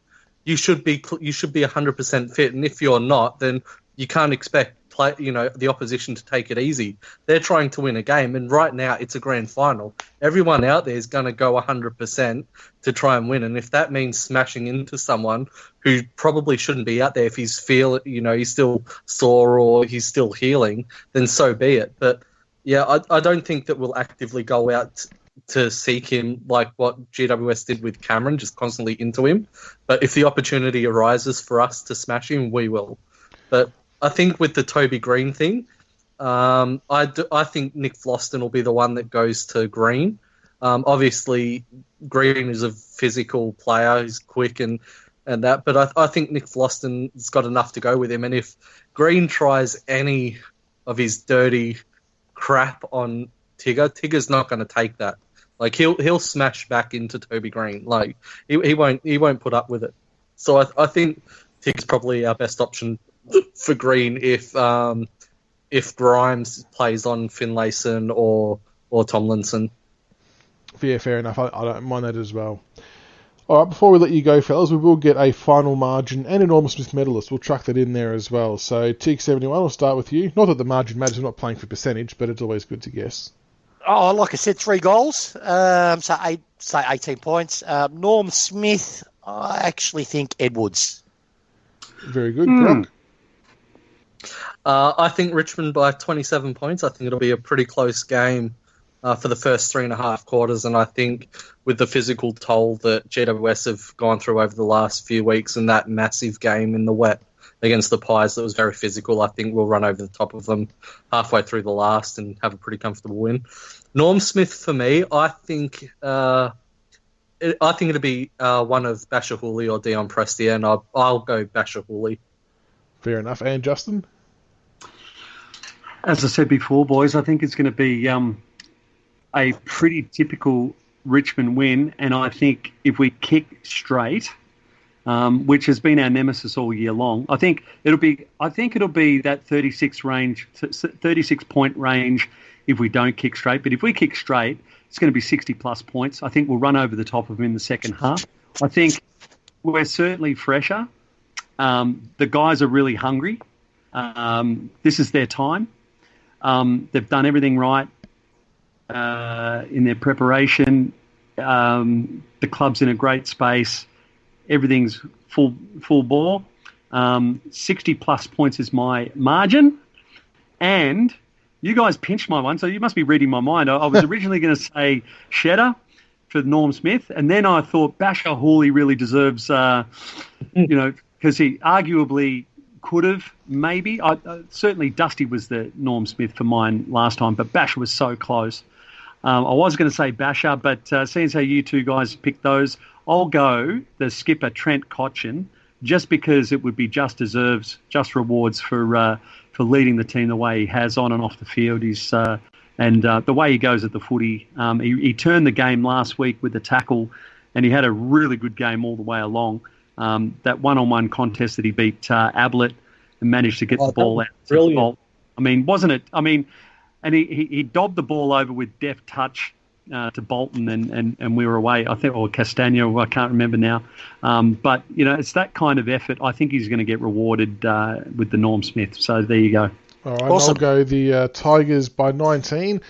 you should be 100% fit. And if you're not, then you can't expect the opposition to take it easy. They're trying to win a game, and right now it's a grand final. Everyone out there is going to go 100% to try and win, and if that means smashing into someone who probably shouldn't be out there, if he's he's still sore or he's still healing, then so be it. But yeah, I don't think that we'll actively go out to seek him like what GWS did with Cameron, just constantly into him. But if the opportunity arises for us to smash him, we will. But I think with the Toby Green thing, I think Nick Floston will be the one that goes to Green. Obviously, Green is a physical player, he's quick and that, but I think Nick Floston's got enough to go with him. And if Green tries any of his dirty crap on Tigger's not going to take that. Like he'll smash back into Toby Green. Like he won't put up with it. So I think Tig's probably our best option for Green if Grimes plays on Finlayson or Tomlinson. Yeah, fair enough. I don't mind that as well. All right, before we let you go, fellas, we will get a final margin and a Norm Smith medalist. We'll chuck that in there as well. So, Tiger71, we'll start with you. Not that the margin matters, we're not playing for percentage, but it's always good to guess. Oh, like I said, 3 goals. So 18 points. Norm Smith, I actually think Edwards. Very good. Brock? I think Richmond by 27 points. I think it'll be a pretty close game for the first 3.5 quarters, and I think with the physical toll that GWS have gone through over the last few weeks and that massive game in the wet against the Pies that was very physical, I think we'll run over the top of them halfway through the last and have a pretty comfortable win. Norm Smith, for me, I think it'll be one of Basher Hooley or Dion Prestia, and I'll go Basher Hooley. Fair enough. And Justin? As I said before, boys, I think it's going to be a pretty typical Richmond win, and I think if we kick straight, which has been our nemesis all year long, I think it'll be that 36 point range if we don't kick straight. But if we kick straight, it's going to be 60-plus points. I think we'll run over the top of them in the second half. I think we're certainly fresher. The guys are really hungry. This is their time. They've done everything right in their preparation. The club's in a great space. Everything's full bore. 60-plus points is my margin. And you guys pinched my one, so you must be reading my mind. I was originally going to say Shedder for Norm Smith, and then I thought Basher Hooley really deserves, because he arguably could have, maybe. Certainly Dusty was the Norm Smith for mine last time, but Basher was so close. I was going to say Basher, but seeing as how you two guys picked those, I'll go the skipper Trent Cotchin, just because it would be just rewards for leading the team the way he has on and off the field. And the way he goes at the footy. He turned the game last week with the tackle, and he had a really good game all the way along. That one-on-one contest that he beat Ablett and managed to get the ball out. Brilliant. I mean, wasn't it? I mean, and he dobbed the ball over with deft touch to Bolton, and we were away. I think, or Castagno, I can't remember now. But it's that kind of effort. I think he's going to get rewarded with the Norm Smith. So there you go. All right, Awesome. I'll go the Tigers by 19,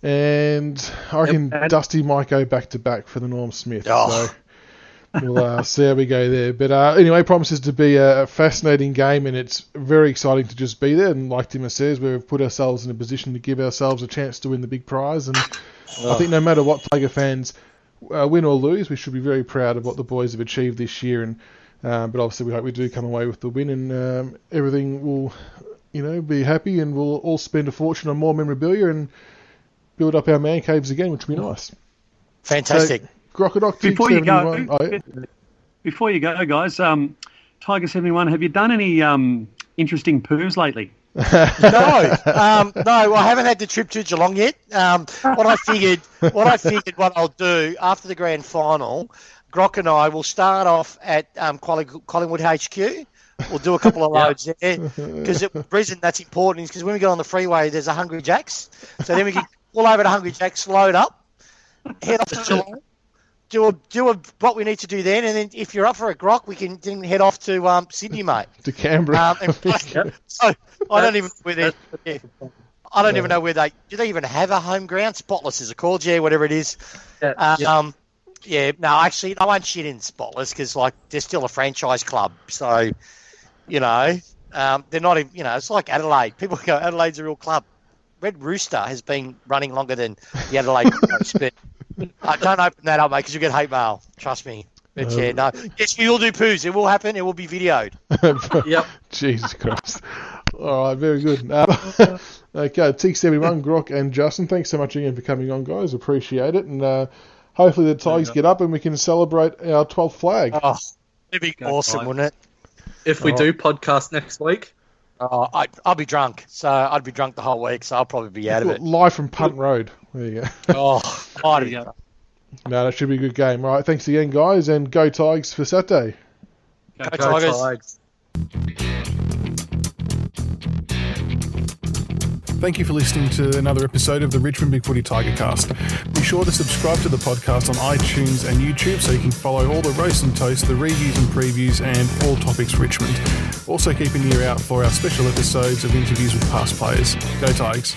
and I reckon Dusty might go back-to-back for the Norm Smith. Oh. So we'll see how we go there. But anyway, promises to be a fascinating game, and it's very exciting to just be there. And like Timmer says, we've put ourselves in a position to give ourselves a chance to win the big prize. And I think no matter what Tiger fans win or lose, we should be very proud of what the boys have achieved this year. And but obviously we hope we do come away with the win, and everything will be happy, and we'll all spend a fortune on more memorabilia and build up our man caves again, which will be nice. Fantastic. So, Grockadoc, Before you go, guys, Tiger71, have you done any interesting poos lately? No, I haven't had the trip to Geelong yet. What I figured what I'll do after the grand final, Grock and I will start off at Collingwood HQ. We'll do a couple of loads there, because the reason that's important is because when we get on the freeway, there's a Hungry Jack's. So then we can pull over to Hungry Jack's, load up, head off to Geelong, do what we need to do then, and then if you're up for a Grock, we can then head off to Sydney, mate. To Canberra. So I don't even know where they do they even have a home ground. Spotless is it called? Yeah, whatever it is. Yeah, no, actually, I won't shit in Spotless because they're still a franchise club. So, they're not even. It's like Adelaide. People go, Adelaide's a real club. Red Rooster has been running longer than the Adelaide coach, but don't open that up, mate, because you'll get hate mail. Trust me. But yes, we will do poos. It will happen. It will be videoed. Yep. Jesus Christ. All right, very good. Okay, T71, Grock, and Justin, thanks so much again for coming on, guys. Appreciate it, and hopefully the Tigers get up and we can celebrate our 12th flag. Oh, it'd be awesome, wouldn't it? If we do podcast next week. I'll be drunk. So I'd be drunk the whole week, so I'll probably be out of it. Live from Punt Road. There you go. I'd be drunk. No, that should be a good game. All right, thanks again, guys, and go Tigers for Saturday. Go Tigers. Thank you for listening to another episode of the Richmond BigFooty Tigercast. Be sure to subscribe to the podcast on iTunes and YouTube so you can follow all the roast and toast, the reviews and previews, and all topics Richmond. Also keep an ear out for our special episodes of interviews with past players. Go Tigers.